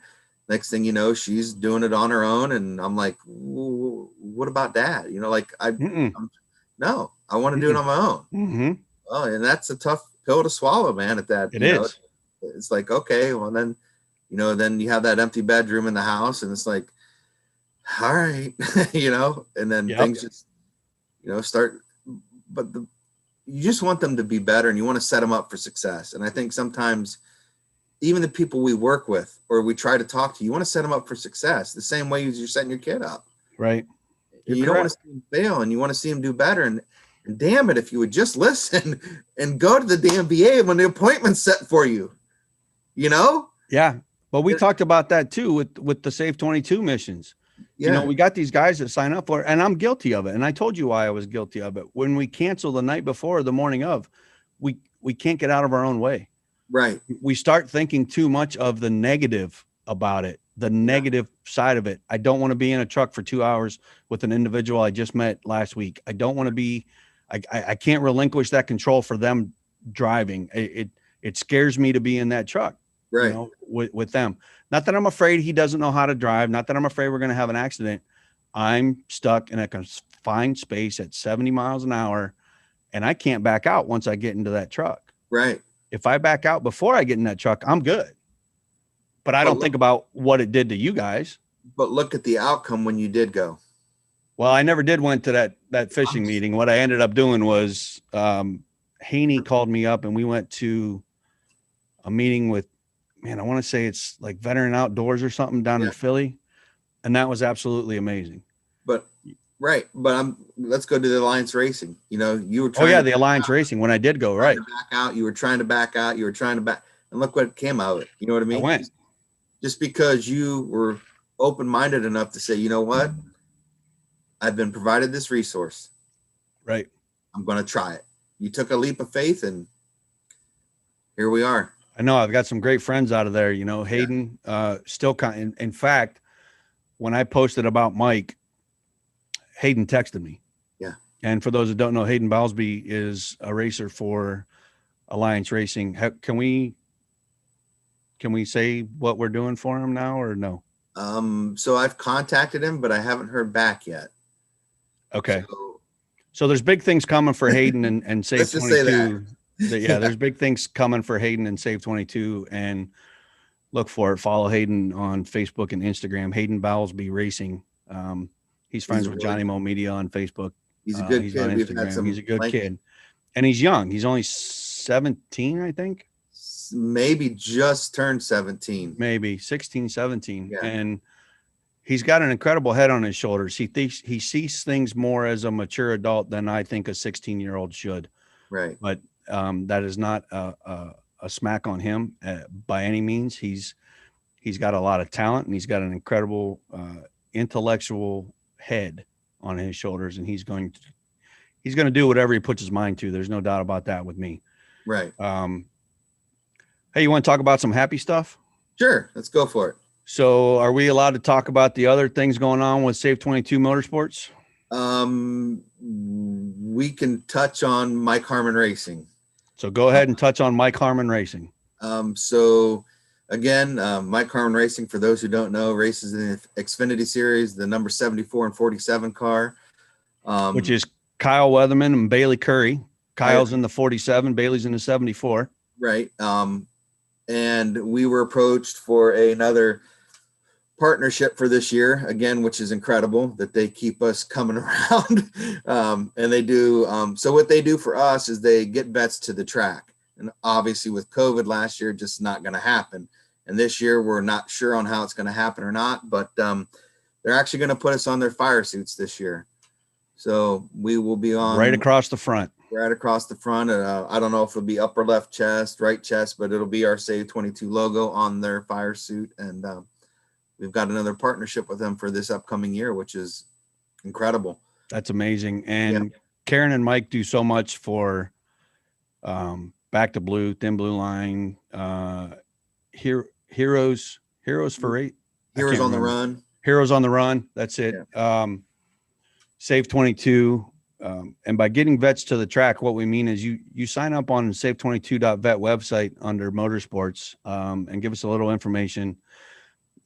next thing you know, she's doing it on her own. And I'm like, what about dad? No, I want to do it on my own. Mm-hmm. Oh, and that's a tough pill to swallow, man, at that. It is. It's like, okay, well then, then you have that empty bedroom in the house and it's like, all right, and then things just, start, but you just want them to be better and you want to set them up for success. And I think sometimes even the people we work with or we try to talk to, you want to set them up for success the same way as you're setting your kid up. Right. You don't want to see them fail and you want to see them do better. And damn it, if you would just listen and go to the damn VA when the appointment's set for you, Yeah. But we talked about that too with the Save 22 missions. Yeah. We got these guys that sign up for it, and I'm guilty of it. And I told you why I was guilty of it. When we cancel the night before or the morning of, we can't get out of our own way. Right. We start thinking too much of the negative about it, the negative side of it. I don't want to be in a truck for 2 hours with an individual I just met last week. I don't want to be, I can't relinquish that control for them driving. It scares me to be in that truck. Right. With them. Not that I'm afraid he doesn't know how to drive. Not that I'm afraid we're going to have an accident. I'm stuck in a confined space at 70 miles an hour, and I can't back out once I get into that truck. Right. If I back out before I get in that truck, I'm good. But I don't think about what it did to you guys. But look at the outcome when you did go. Well, I never did went to that fishing meeting. What I ended up doing was Haney called me up and we went to a meeting with, I want to say it's like Veteran Outdoors or something down in Philly. And that was absolutely amazing. But let's go to the Alliance Racing. You were trying the Alliance Racing when I did go, right. Back out. You were trying to back out. You were trying to back. And look what came out of it. You know what I mean? I went. Just because you were open-minded enough to say, you know what? I've been provided this resource. Right. I'm going to try it. You took a leap of faith and here we are. I know I've got some great friends out of there, Hayden, still in fact, when I posted about Mike, Hayden texted me. Yeah. And for those that don't know, Hayden Bowlesby is a racer for Alliance Racing. Can we say what we're doing for him now or no? So I've contacted him, but I haven't heard back yet. Okay. So there's big things coming for Hayden and Save 22. There's big things coming for Hayden and Save 22, and look for it. Follow Hayden on Facebook and Instagram, Hayden Bowlesby Racing. He's friends with JohnnyMoMedia on Facebook. He's a good he's kid. on We've had Instagram. some He's a good kid, and he's young. He's only 17, I think. Maybe just turned 17. Maybe 16, 17. Yeah. And he's got an incredible head on his shoulders. He sees things more as a mature adult than I think a 16-year-old should. Right. But that is not a smack on him by any means. He's got a lot of talent, and he's got an incredible intellectual head on his shoulders, and he's going to do whatever he puts his mind to. There's no doubt about that with me. Right. Hey, you want to talk about some happy stuff? Sure. Let's go for it. So are we allowed to talk about the other things going on with Save 22 Motorsports? We can touch on Mike Harman Racing. So go ahead and touch on Mike Harman Racing. So again, Mike Harman Racing, for those who don't know, races in the Xfinity Series, the number 74 and 47 car. Which is Kyle Weatherman and Bailey Curry. Kyle's in the 47, Bailey's in the 74. Right. And we were approached for another partnership for this year, again, which is incredible that they keep us coming around. And they do. So what they do for us is they get vets to the track. And obviously with COVID last year, just not going to happen. And this year, we're not sure on how it's going to happen or not, but they're actually going to put us on their fire suits this year. So we will be on right across the front. Right across the front. I don't know if it'll be upper left chest, right chest, but it'll be our Save 22 logo on their fire suit. And we've got another partnership with them for this upcoming year, which is incredible. That's amazing. And Karen and Mike do so much for Back to Blue, Thin Blue Line, Heroes for 8. Heroes on the Run. Heroes on the Run. That's it. Yeah. Save 22. And by getting vets to the track, what we mean is you sign up on save22.vet website under motorsports and give us a little information.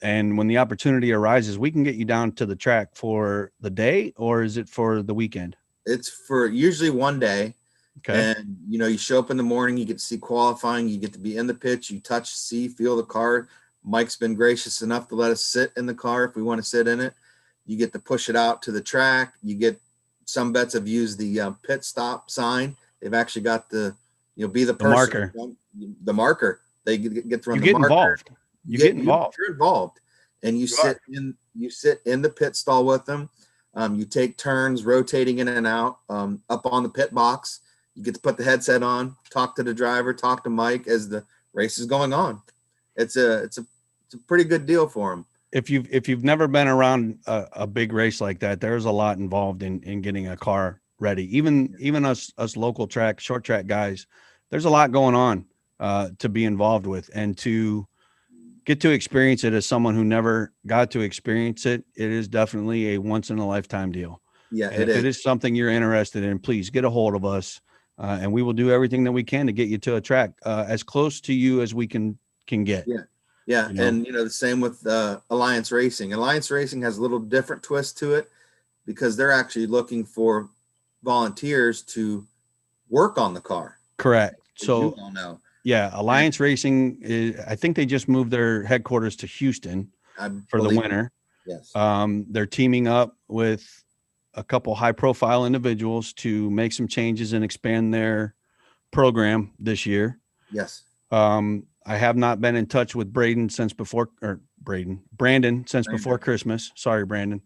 And when the opportunity arises, we can get you down to the track for the day, or is it for the weekend? It's for usually one day. Okay. And, you show up in the morning, you get to see qualifying, you get to be in the pits, you touch, see, feel the car. Mike's been gracious enough to let us sit in the car if we want to sit in it. You get to push it out to the track. You get, some vets have used the pit stop sign. They've actually got the, be the person. Marker. The marker. They get to run you the get marker. Involved. You get involved. You're involved. And you sit in the pit stall with them. You take turns rotating in and out up on the pit box. You get to put the headset on, talk to the driver, talk to Mike as the race is going on. It's a pretty good deal for them. If you've never been around a big race like that, there's a lot involved in getting a car ready. Even us local short track guys, there's a lot going on to be involved with, and to get to experience it as someone who never got to experience it. It is definitely a once in a lifetime deal. Yeah, and if it is something you're interested in, please get a hold of us, and we will do everything that we can to get you to a track as close to you as we can get. Yeah. And the same with Alliance Racing. Alliance Racing has a little different twist to it because they're actually looking for volunteers to work on the car. Correct. So you all know. Yeah, Alliance Racing I think they just moved their headquarters to Houston for the winter. Yes. They're teaming up with a couple high-profile individuals to make some changes and expand their program this year. Yes. I have not been in touch with Brandon since before Christmas. Sorry, Brandon.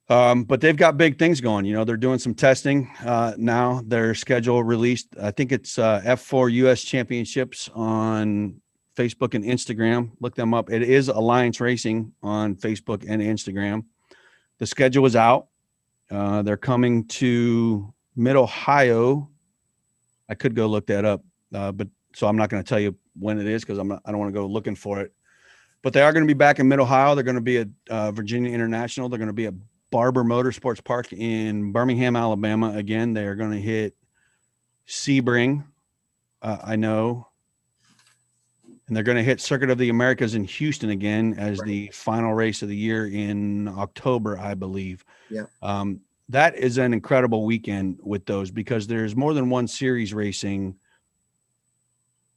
But they've got big things going. They're doing some testing now. Their schedule released. I think it's F4 US Championships on Facebook and Instagram. Look them up. It is Alliance Racing on Facebook and Instagram. The schedule is out. They're coming to Mid-Ohio. I could go look that up, but so I'm not going to tell you when it is because I don't want to go looking for it. But they are going to be back in Mid-Ohio. They're going to be at Virginia International. They're going to be at Barber Motorsports Park in Birmingham, Alabama. Again, they are going to hit Sebring, I know. And they're going to hit Circuit of the Americas in Houston again as the final race of the year in October, I believe. Yeah. That is an incredible weekend with those because there's more than one series racing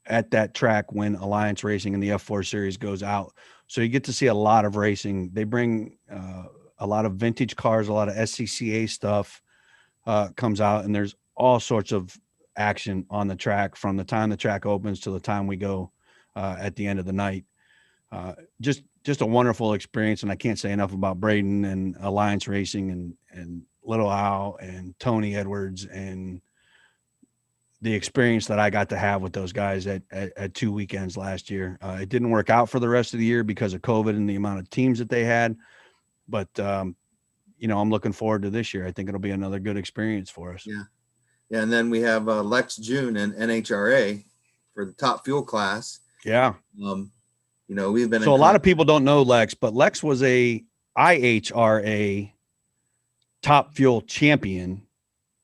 at that track when Alliance Racing and the F4 series goes out. So you get to see a lot of racing. They bring a lot of vintage cars, a lot of SCCA stuff comes out, and there's all sorts of action on the track from the time the track opens to the time we go at the end of the night. Just a wonderful experience, and I can't say enough about Braden and Alliance Racing and Little Al and Tony Edwards and the experience that I got to have with those guys at 2 weekends last year. It didn't work out for the rest of the year because of COVID and the amount of teams that they had, but you know, I'm looking forward to this year. I think it'll be another good experience for us. Yeah. Yeah. And then we have Lex June and NHRA for the top fuel class. Yeah. You know, we've been so a lot of people don't know Lex, but Lex was a IHRA top fuel champion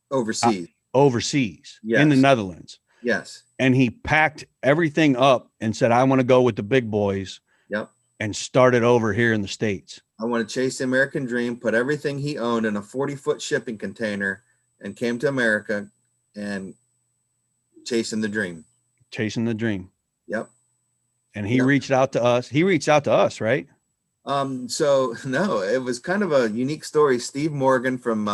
overseas. Yes. In the Netherlands. Yes. And he packed everything up and said, I want to go with the big boys. Yep. And started over here in the States. I want to chase the American dream, put everything he owned in a 40-foot shipping container and came to America and chasing the dream. Chasing the dream. Yep. And he reached out to us. He reached out to us, right? So no, it was kind of a unique story. Steve Morgan from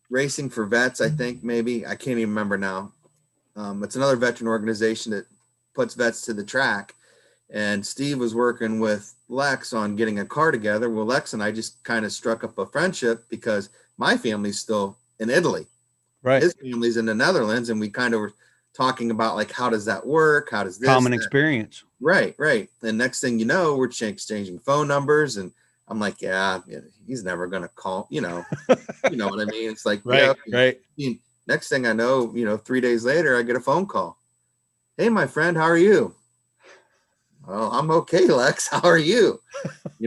Racing for Vets, I think, maybe. I can't even remember now. It's another veteran organization that puts vets to the track. And Steve was working with Lex on getting a car together. Well, Lex and I just kind of struck up a friendship because my family's still in Italy. Right. His family's in the Netherlands. And we kind of were talking about, like, how does that work? How does this common experience? Right. And next thing you know, we're exchanging phone numbers, and I'm like, yeah, he's never gonna call. You know what I mean? It's like, right. I mean, next thing I know, 3 days later, I get a phone call. Hey, my friend, how are you? Well, I'm okay, Lex. How are you?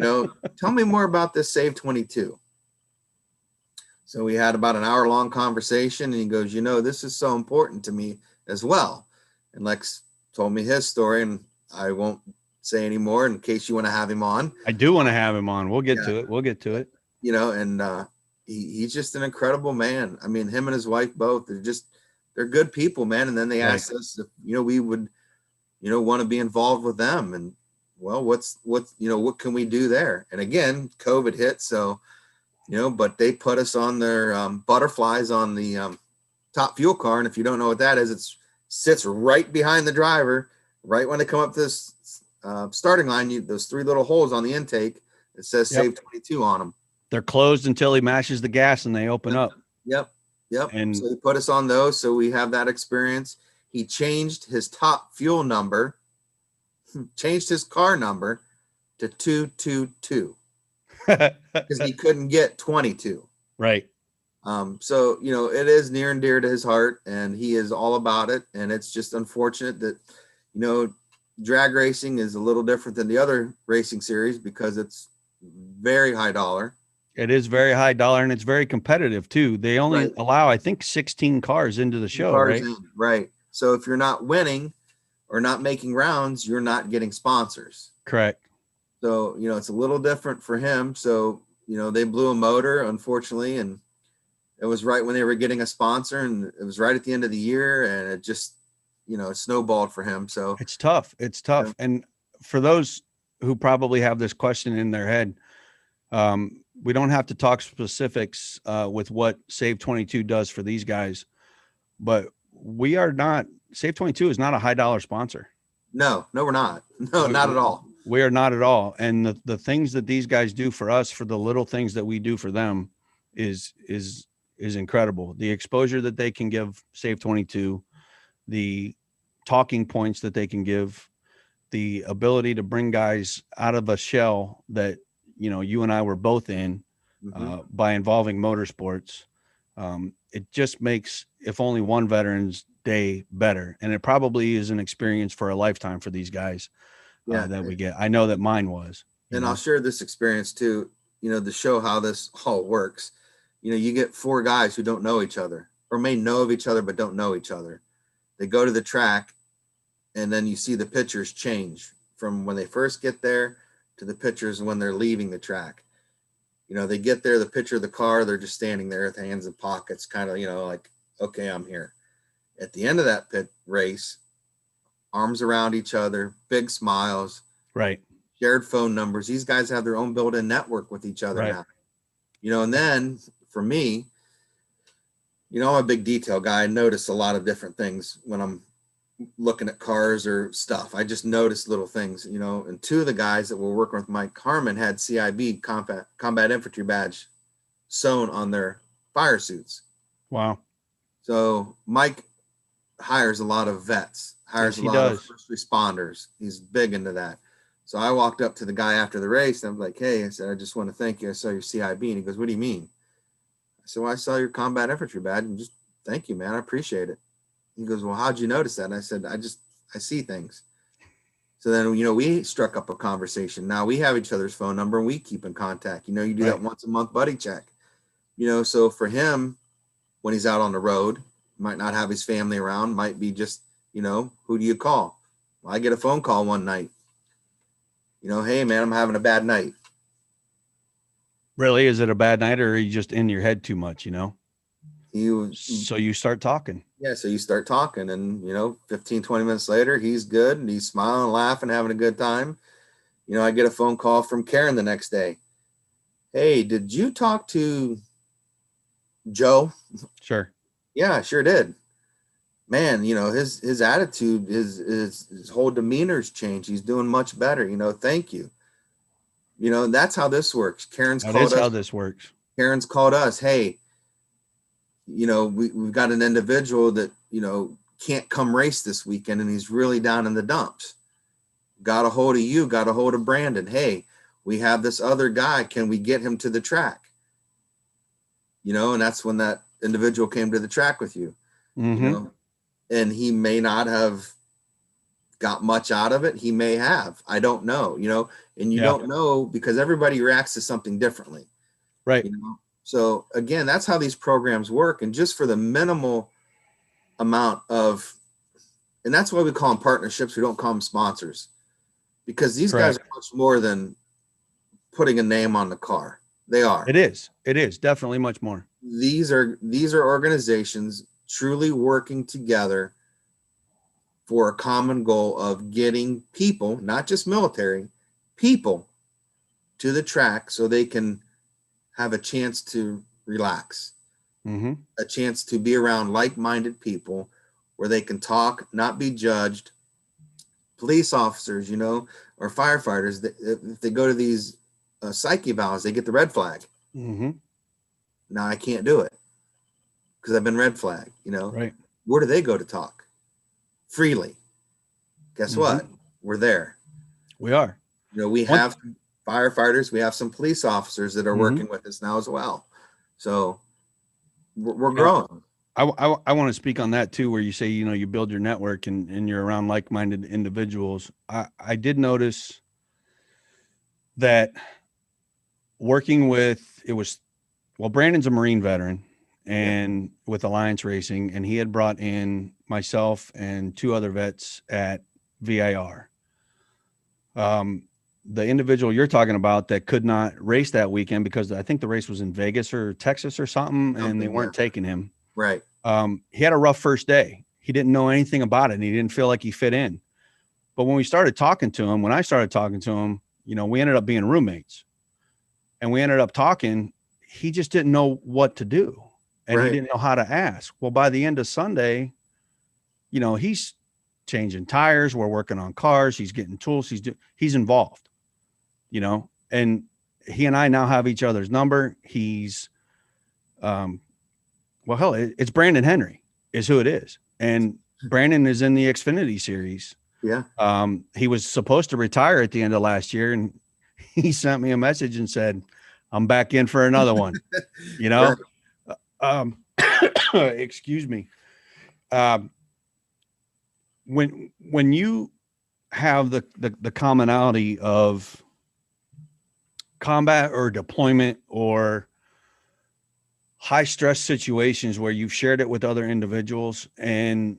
Tell me more about this Save 22. So we had about an hour-long conversation, and he goes, this is so important to me as well. And Lex told me his story, and I won't say any more in case you want to have him on. I do want to have him on. We'll get to it. And he's just an incredible man. I mean, him and his wife both, they're good people, man. And then they asked us if, we would, want to be involved with them. And well, what can we do there? And again, COVID hit. So, but they put us on their butterflies on the top fuel car. And if you don't know what that is, it sits right behind the driver. Right when they come up this starting line, those 3 little holes on the intake, it says Save 22 on them. They're closed until he mashes the gas and they open up. Yep. And so he put us on those. So we have that experience. He changed his top fuel number, changed his car number to 222 because he couldn't get 22. Right. So, it is near and dear to his heart, and he is all about it. And it's just unfortunate that, drag racing is a little different than the other racing series because it's very high dollar. It is very high dollar, and it's very competitive too. They only allow, I think, 16 cars into the show, right? Right. So if you're not winning or not making rounds, you're not getting sponsors. Correct. So, it's a little different for him. So, they blew a motor, unfortunately, and it was right when they were getting a sponsor, and it was right at the end of the year, and it just, it snowballed for him. So it's tough. Yeah. And for those who probably have this question in their head, we don't have to talk specifics with what Save 22 does for these guys, but Save 22 is not a high dollar sponsor. No, we're not. No, not at all. We are not at all. And the things that these guys do for us, for the little things that we do for them is incredible. The exposure that they can give Save 22, the talking points that they can give, the ability to bring guys out of a shell that, you and I were both in by involving motorsports. It just makes, if only one veteran's day, better. And it probably is an experience for a lifetime for these guys that we get. I know that mine was. And I'll share this experience too, to show how this all works. You get 4 guys who don't know each other or may know of each other, but don't know each other. They go to the track, and then you see the pictures change from when they first get there to the pictures when they're leaving the track. They get there, the picture of the car, they're just standing there with hands in pockets, kind of, like, okay, I'm here. At the end of that pit race, arms around each other, big smiles, right? shared phone numbers. These guys have their own built-in network with each other Right. now. And then for me, I'm a big detail guy. I notice a lot of different things when I'm looking at cars or stuff. I just notice little things, and two of the guys that were working with Mike Harman had CIB combat infantry badge sewn on their fire suits. Wow. So Mike hires a lot of vets, hires a lot of first responders. He's big into that. So I walked up to the guy after the race and I'm like, hey, I said, I just want to thank you. I saw your CIB. And he goes, what do you mean? I said, well, I saw your combat infantry badge and just thank you, man. I appreciate it. He goes, well, how'd you notice that? And I said, I see things. So then, we struck up a conversation. Now we have each other's phone number and we keep in contact. You do that once a month buddy check. So for him, when he's out on the road, might not have his family around, might be just, who do you call? Well, I get a phone call one night. Hey man, I'm having a bad night. Really? Is it a bad night, or are you just in your head too much, So you start talking. Yeah. So you start talking and, 15, 20 minutes later, he's good and he's smiling, laughing, having a good time. I get a phone call from Karen the next day. Hey, did you talk to Joe? Sure. Yeah, I sure did. Man, his attitude, his whole demeanor's changed. He's doing much better. Thank you. And that's how this works. Karen's called us. Hey, we've got an individual that, can't come race this weekend and he's really down in the dumps. Got a hold of you, got a hold of Brandon. Hey, we have this other guy. Can we get him to the track? And that's when that individual came to the track with you, and he may not have got much out of it. He may have, I don't know, and you don't know because everybody reacts to something differently. Right. So again, that's how these programs work. And just for the minimal amount of, and that's why we call them partnerships. We don't call them sponsors, because these guys are much more than putting a name on the car. They are. It is definitely much more. These are organizations truly working together for a common goal of getting people, not just military, people to the track so they can have a chance to relax, a chance to be around like-minded people where they can talk, not be judged. Police officers, or firefighters, if they go to these psyche evals, they get the red flag. Now I can't do it because I've been red flagged, Right. Where do they go to talk? Freely. Guess what? We're there. We are. We have firefighters, we have some police officers that are working with us now as well. So we're growing. I want to speak on that too, where you say, you build your network and you're around like-minded individuals. I did notice that working with, Brandon's a Marine veteran and with Alliance Racing, and he had brought in myself and two other vets at VIR. The individual you're talking about that could not race that weekend because I think the race was in Vegas or Texas or something and they weren't taking him. Right. He had a rough first day. He didn't know anything about it and he didn't feel like he fit in. But when I started talking to him, we ended up being roommates and we ended up talking. He just didn't know what to do and he didn't know how to ask. Well, by the end of Sunday, he's changing tires. We're working on cars. He's getting tools. He's involved, and he and I now have each other's number. He's, it's Brandon Henry is who it is. And Brandon is in the Xfinity series. Yeah. He was supposed to retire at the end of last year and he sent me a message and said, I'm back in for another one, excuse me. When you have the commonality of combat or deployment or high stress situations where you've shared it with other individuals and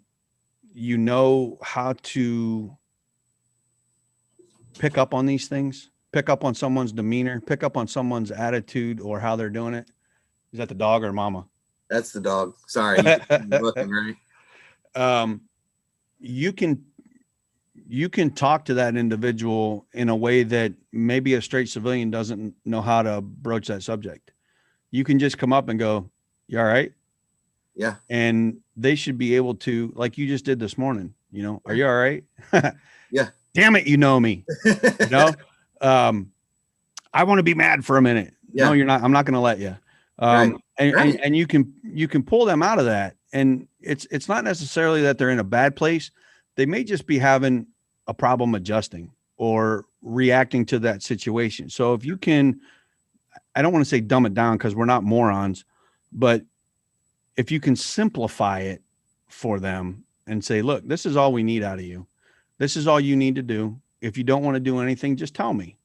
you know how to pick up on these things, pick up on someone's demeanor, pick up on someone's attitude or how they're doing it. Is that the dog or mama? That's the dog. Sorry. Looking, right? You you can talk to that individual in a way that maybe a straight civilian doesn't know how to broach that subject. You can just come up and go, "You all right?" Yeah. And they should be able to, like you just did this morning, "Are you all right?" Yeah. Damn it. You know me, I want to be mad for a minute. Yeah. No, you're not. I'm not going to let you. Right. And you can pull them out of that. And it's not necessarily that they're in a bad place. They may just be having a problem adjusting or reacting to that situation. So if you can, I don't want to say dumb it down because we're not morons, but if you can simplify it for them and say, look, this is all we need out of you. This is all you need to do. If you don't want to do anything, just tell me.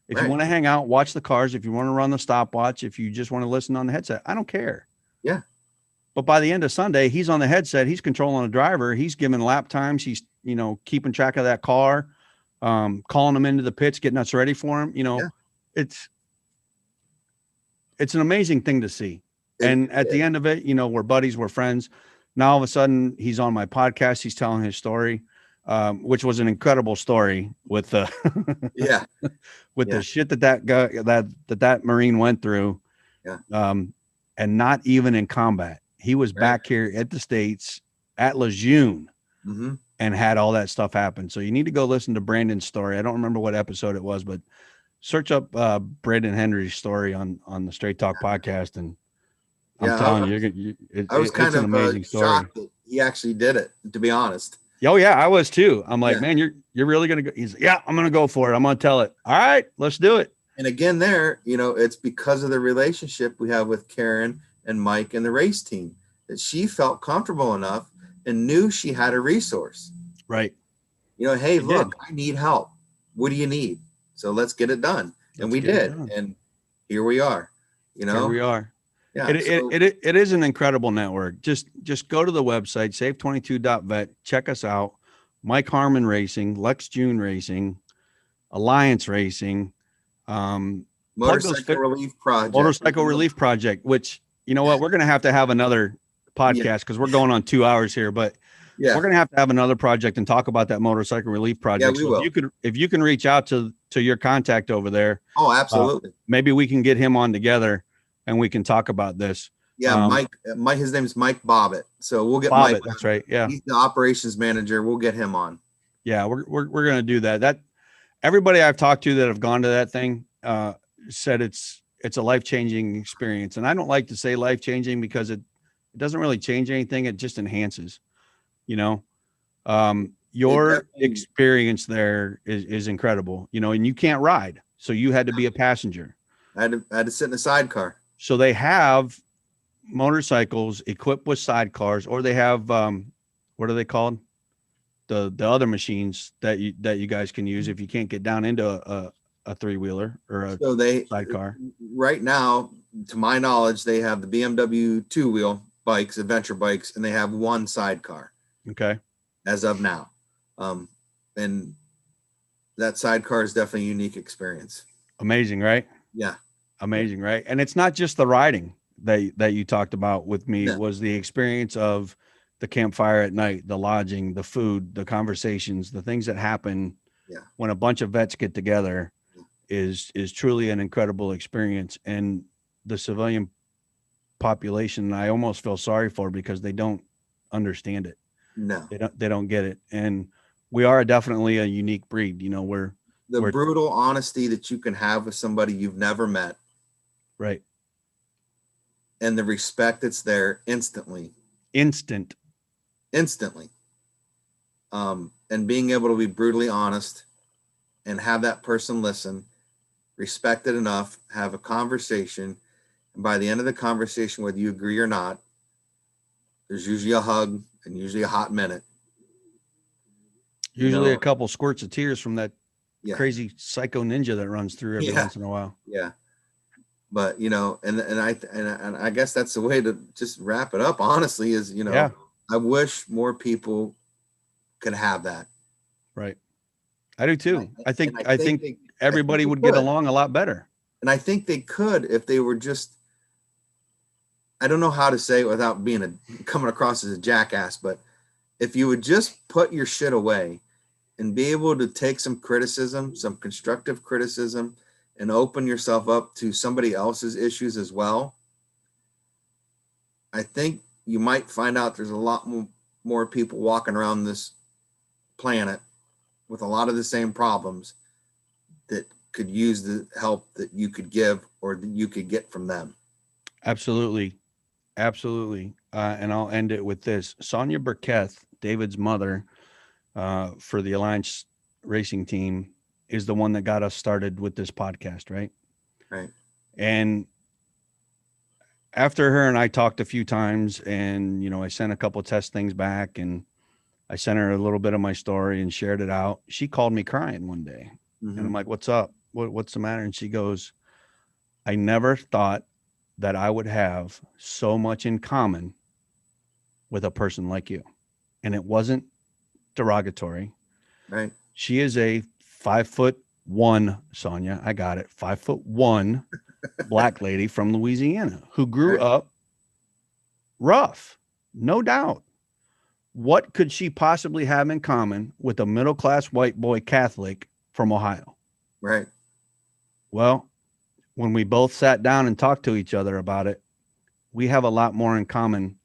If you want to hang out, watch the cars, if you want to run the stopwatch, if you just want to listen on the headset, I don't care. Yeah. But by the end of Sunday, he's on the headset. He's controlling the driver. He's giving lap times. He's, keeping track of that car, calling them into the pits, getting us ready for him. It's an amazing thing to see. And at the end of it, we're buddies, we're friends. Now, all of a sudden he's on my podcast. He's telling his story, which was an incredible story with the, the shit that guy, that Marine went through. Yeah. And not even in combat. He was back here at the States at Lejeune and had all that stuff happen. So you need to go listen to Brandon's story. I don't remember what episode it was, but search up Brandon Henry's story on the Straight Talk podcast. And I'm telling you, it's kind of an amazing story. Shocked that he actually did it, to be honest. Oh yeah, I was too. I'm like, man, you're really going to go. He's like, yeah, I'm going to go for it. I'm going to tell it. All right, let's do it. And again, it's because of the relationship we have with Karen and Mike and the race team that she felt comfortable enough and knew she had a resource. Right. Hey, look, I need help. What do you need? So let's get it done. And we did. And here we are. Here we are. Yeah. It is an incredible network. Just go to the website, save22.vet. Check us out. Mike Harman Racing, Lex June Racing, Alliance Racing, Motorcycle Relief Project, which, you know what, we're going to have another podcast because we're going on 2 hours here, but we're going to have another project and talk about that Motorcycle Relief Project. Yeah, we will. If you can reach out to your contact over there. Oh, absolutely. Maybe we can get him on together and we can talk about this. Yeah. Mike, his name is Mike Bobbitt. So we'll get Mike. That's right. Yeah. He's the operations manager. We'll get him on. Yeah. We're going to do that. Everybody I've talked to that have gone to that thing, said it's a life-changing experience. And I don't like to say life-changing because it doesn't really change anything. It just enhances, your experience there is incredible, and you can't ride. So you had to be a passenger. I had to sit in a sidecar. So they have motorcycles equipped with sidecars, or they have, what are they called? The other machines that you guys can use if you can't get down into a three-wheeler or a sidecar. Right now, to my knowledge, they have the BMW two-wheel bikes, adventure bikes, and they have one sidecar. Okay. As of now. And that sidecar is definitely a unique experience. Amazing, right? Yeah. Amazing, right? And it's not just the riding that you talked about with me. It was the experience of the campfire at night, the lodging, the food, the conversations, the things that happen when a bunch of vets get together is truly an incredible experience. And the civilian population, I almost feel sorry for because they don't understand it. No, they don't get it. And we are definitely a unique breed. We're brutal honesty that you can have with somebody you've never met. Right. And the respect that's there instantly. Instantly. And being able to be brutally honest and have that person listen, respect it enough, have a conversation. And by the end of the conversation, whether you agree or not, there's usually a hug and usually a hot minute. Usually a couple squirts of tears from that crazy psycho ninja that runs through every once in a while. Yeah. But, and I guess that's the way to just wrap it up, honestly, is, I wish more people could have that. Right. I do too. I think everybody would get along a lot better. And I think they could if they were just, I don't know how to say it without coming across as a jackass, but if you would just put your shit away and be able to take some criticism, some constructive criticism, and open yourself up to somebody else's issues as well, I think you might find out there's a lot more people walking around this planet with a lot of the same problems that could use the help that you could give or that you could get from them. Absolutely. Absolutely. And I'll end it with this. Sonia Burkett, David's mother, for the Alliance Racing Team, is the one that got us started with this podcast, right? Right. And after her and I talked a few times, and, you know, I sent a couple of test things back, and I sent her a little bit of my story and shared it out. She called me crying one day. Mm-hmm. And I'm like, what's up? What's the matter? And she goes, I never thought that I would have so much in common with a person like you. And it wasn't derogatory. Right. She is a 5'1", Sonia, I got it, 5'1" black lady from Louisiana who grew up rough, no doubt. What could she possibly have in common with a middle-class white boy Catholic from Ohio? Right. Well, when we both sat down and talked to each other about it, we have a lot more in common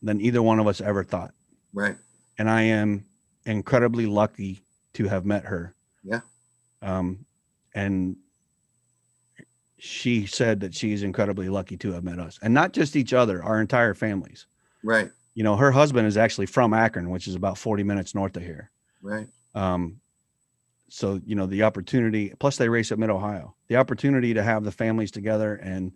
than either one of us ever thought. Right. And I am incredibly lucky to have met her. Yeah. And she said that she's incredibly lucky to have met us, and not just each other, our entire families. Right. You know, her husband is actually from Akron, which is about 40 minutes north of here. Right. So, you know, the opportunity, plus they race at Mid-Ohio, the opportunity to have the families together and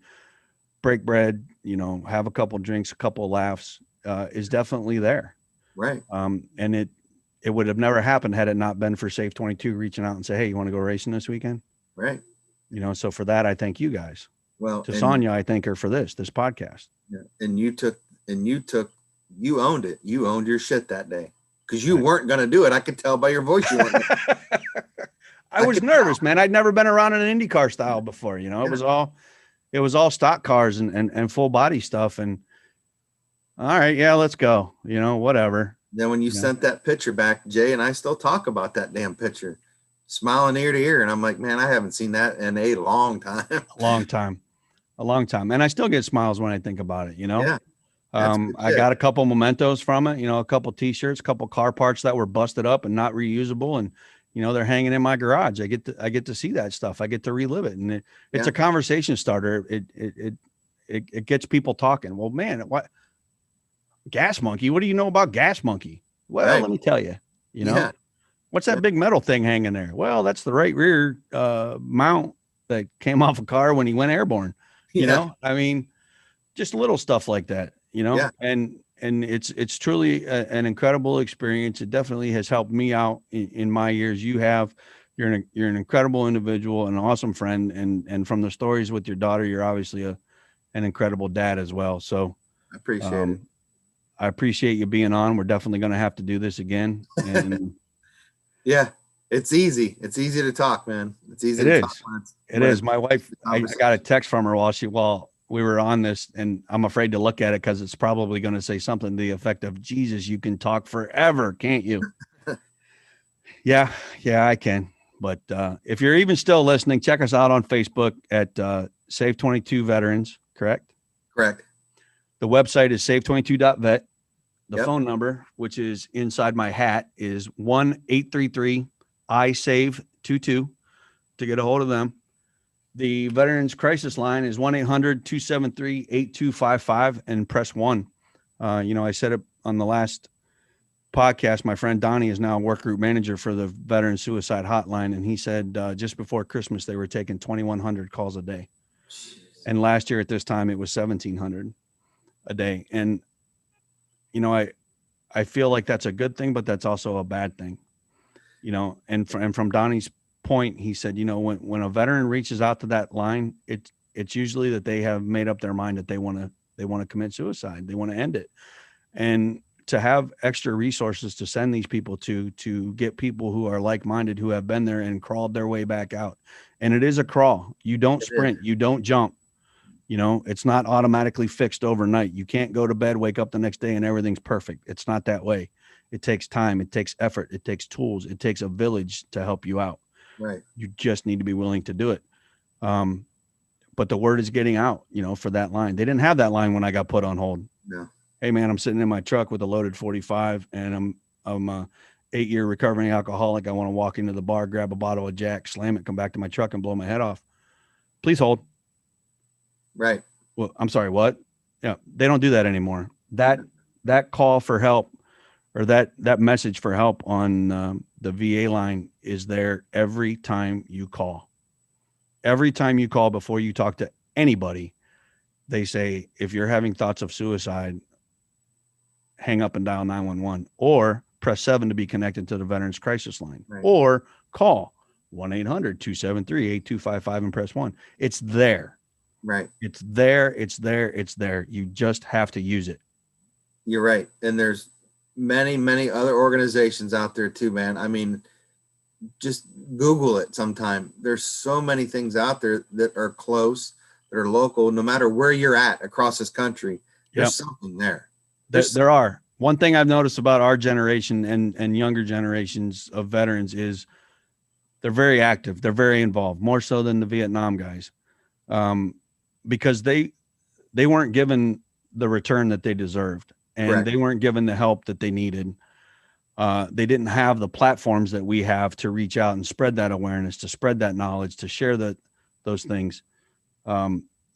break bread, you know, have a couple drinks, a couple laughs, is definitely there. Right. And it would have never happened had it not been for Safe 22 reaching out and say, hey, you want to go racing this weekend? Right. You know, so for that, I thank you guys. Well, to Sonia, I thank her for this podcast. Yeah. And you owned it. You owned your shit that day because you weren't going to do it. I could tell by your voice. You weren't. I was nervous, man. I'd never been around an IndyCar style before. You know, it was all stock cars and full body stuff. And all right, yeah, let's go. You know, whatever. Then when you sent that picture back, Jay and I still talk about that damn picture, smiling ear to ear. And I'm like, man, I haven't seen that in a long time. A long time. And I still get smiles when I think about it, you know? Yeah. I got a couple mementos from it, you know, a couple t-shirts, a couple car parts that were busted up and not reusable. And, you know, they're hanging in my garage. I get to see that stuff. I get to relive it. And it's a conversation starter. It gets people talking. Well, man, what Gas Monkey? What do you know about Gas Monkey? Well, let me tell you, you know, what's that big metal thing hanging there? Well, that's the right rear mount that came off a car when he went airborne. You know, I mean, just little stuff like that, you know, and it's truly an incredible experience. It definitely has helped me out in my years. You're an incredible individual, an awesome friend. And from the stories with your daughter, you're obviously an incredible dad as well. So I appreciate it. I appreciate you being on. We're definitely going to have to do this again. And yeah, it's easy. It's easy to talk, man. It's easy to talk. It is. My wife, I got a text from her while we were on this, and I'm afraid to look at it because it's probably going to say something to the effect of, Jesus, you can talk forever, can't you? Yeah, I can. But if you're even still listening, check us out on Facebook at Save 22 Veterans, correct? Correct. The website is save22.vet. The phone number, which is inside my hat, is 1-833-I-SAVE-22 to get a hold of them. The Veterans Crisis Line is 1-800-273-8255 and press 1. You know, I said it on the last podcast. My friend Donnie is now work group manager for the Veteran Suicide Hotline. And he said just before Christmas, they were taking 2,100 calls a day. And last year at this time, it was 1,700 a day. And, you know, I feel like that's a good thing, but that's also a bad thing, you know, and from Donnie's point, he said, you know, when a veteran reaches out to that line, it's usually that they have made up their mind that they want to commit suicide. They want to end it. And to have extra resources to send these people to get people who are like-minded, who have been there and crawled their way back out. And it is a crawl. You don't sprint, you don't jump. You know, it's not automatically fixed overnight. You can't go to bed, wake up the next day, and everything's perfect. It's not that way. It takes time. It takes effort. It takes tools. It takes a village to help you out. Right. You just need to be willing to do it. But the word is getting out, you know, for that line. They didn't have that line when I got put on hold. No. Hey man, I'm sitting in my truck with a loaded 45 and I'm a 8-year recovering alcoholic. I want to walk into the bar, grab a bottle of Jack, slam it, come back to my truck and blow my head off. Please hold. Right. Well, I'm sorry, what? Yeah, they don't do that anymore. That call for help or that message for help on the VA line is there every time you call. Every time you call before you talk to anybody, they say, if you're having thoughts of suicide, hang up and dial 911 or press 7 to be connected to the Veterans Crisis Line, Right. or call 1-800-273-8255 and press 1. It's there. Right. It's there. It's there. It's there. You just have to use it. You're right. And there's many, many other organizations out there too, man. I mean, just Google it sometime. There's so many things out there that are close, that are local, no matter where you're at across this country. There's something there. There are. One thing I've noticed about our generation and younger generations of veterans is they're very active. They're very involved, more so than the Vietnam guys, because they weren't given the return that they deserved, and Correct. they weren't given the help that they needed. They didn't have the platforms that we have to reach out and spread that awareness, to spread that knowledge, to share those things.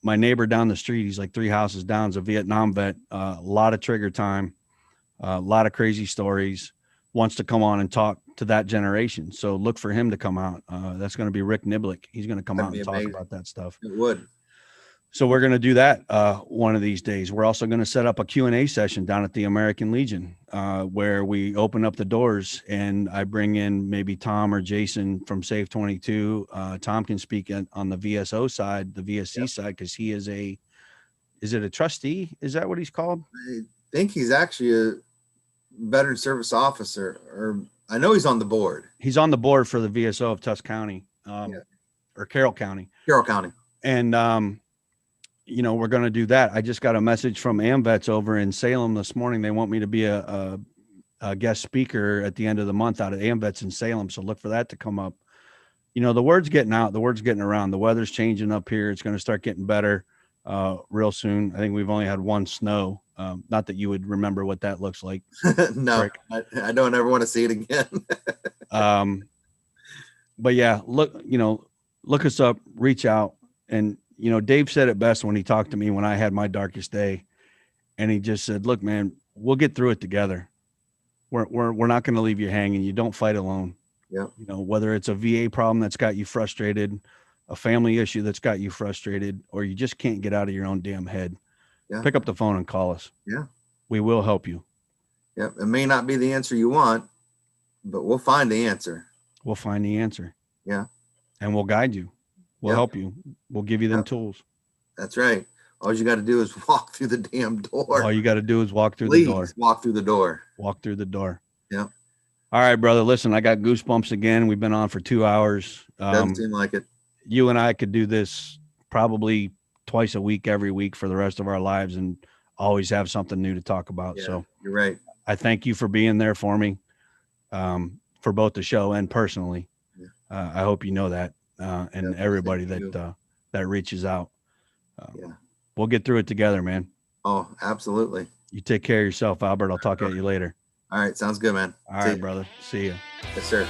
My neighbor down the street, he's like 3 houses down, is a Vietnam vet, a lot of trigger time, a lot of crazy stories, wants to come on and talk to that generation. So look for him to come out. That's going to be Rick Niblick. He's going to come out and talk about that stuff. It would. So we're going to do that one of these days. We're also going to set up a Q&A session down at the American Legion where we open up the doors and I bring in maybe Tom or Jason from Safe 22. Tom can speak on the VSO side, the VSC side, because he is is it a trustee? Is that what he's called? I think he's actually a veteran service officer, or I know he's on the board. He's on the board for the VSO of Tusk County or Carroll County. Carroll County. And, you know, we're going to do that. I just got a message from AMVETS over in Salem this morning. They want me to be a guest speaker at the end of the month out at AMVETS in Salem. So look for that to come up. You know, the word's getting out, the word's getting around. The weather's changing up here. It's going to start getting better real soon. I think we've only had one snow. Not that you would remember what that looks like. No, I don't ever want to see it again. But yeah, look us up, reach out. And, you know, Dave said it best when he talked to me when I had my darkest day. And he just said, look, man, we'll get through it together. We're not going to leave you hanging. You don't fight alone. Yeah. You know, whether it's a VA problem that's got you frustrated, a family issue that's got you frustrated, or you just can't get out of your own damn head. Yeah. Pick up the phone and call us. Yeah. We will help you. Yep. It may not be the answer you want, but we'll find the answer. We'll find the answer. Yeah. And we'll guide you. We'll help you. We'll give you them tools. That's right. All you got to do is walk through the damn door. All you got to do is walk through the door. Walk through the door. Walk through the door. Yeah. All right, brother. Listen, I got goosebumps again. We've been on for 2 hours. Doesn't seem like it. You and I could do this probably twice a week, every week for the rest of our lives and always have something new to talk about. Yeah, so you're right. I thank you for being there for me, for both the show and personally. Yeah. I hope you know that, and everybody that reaches out. We'll get through it together, man. Oh, absolutely. You take care of yourself, Albert. I'll talk at you later. All right. Sounds good, man. All right, brother. See you. Yes, sir.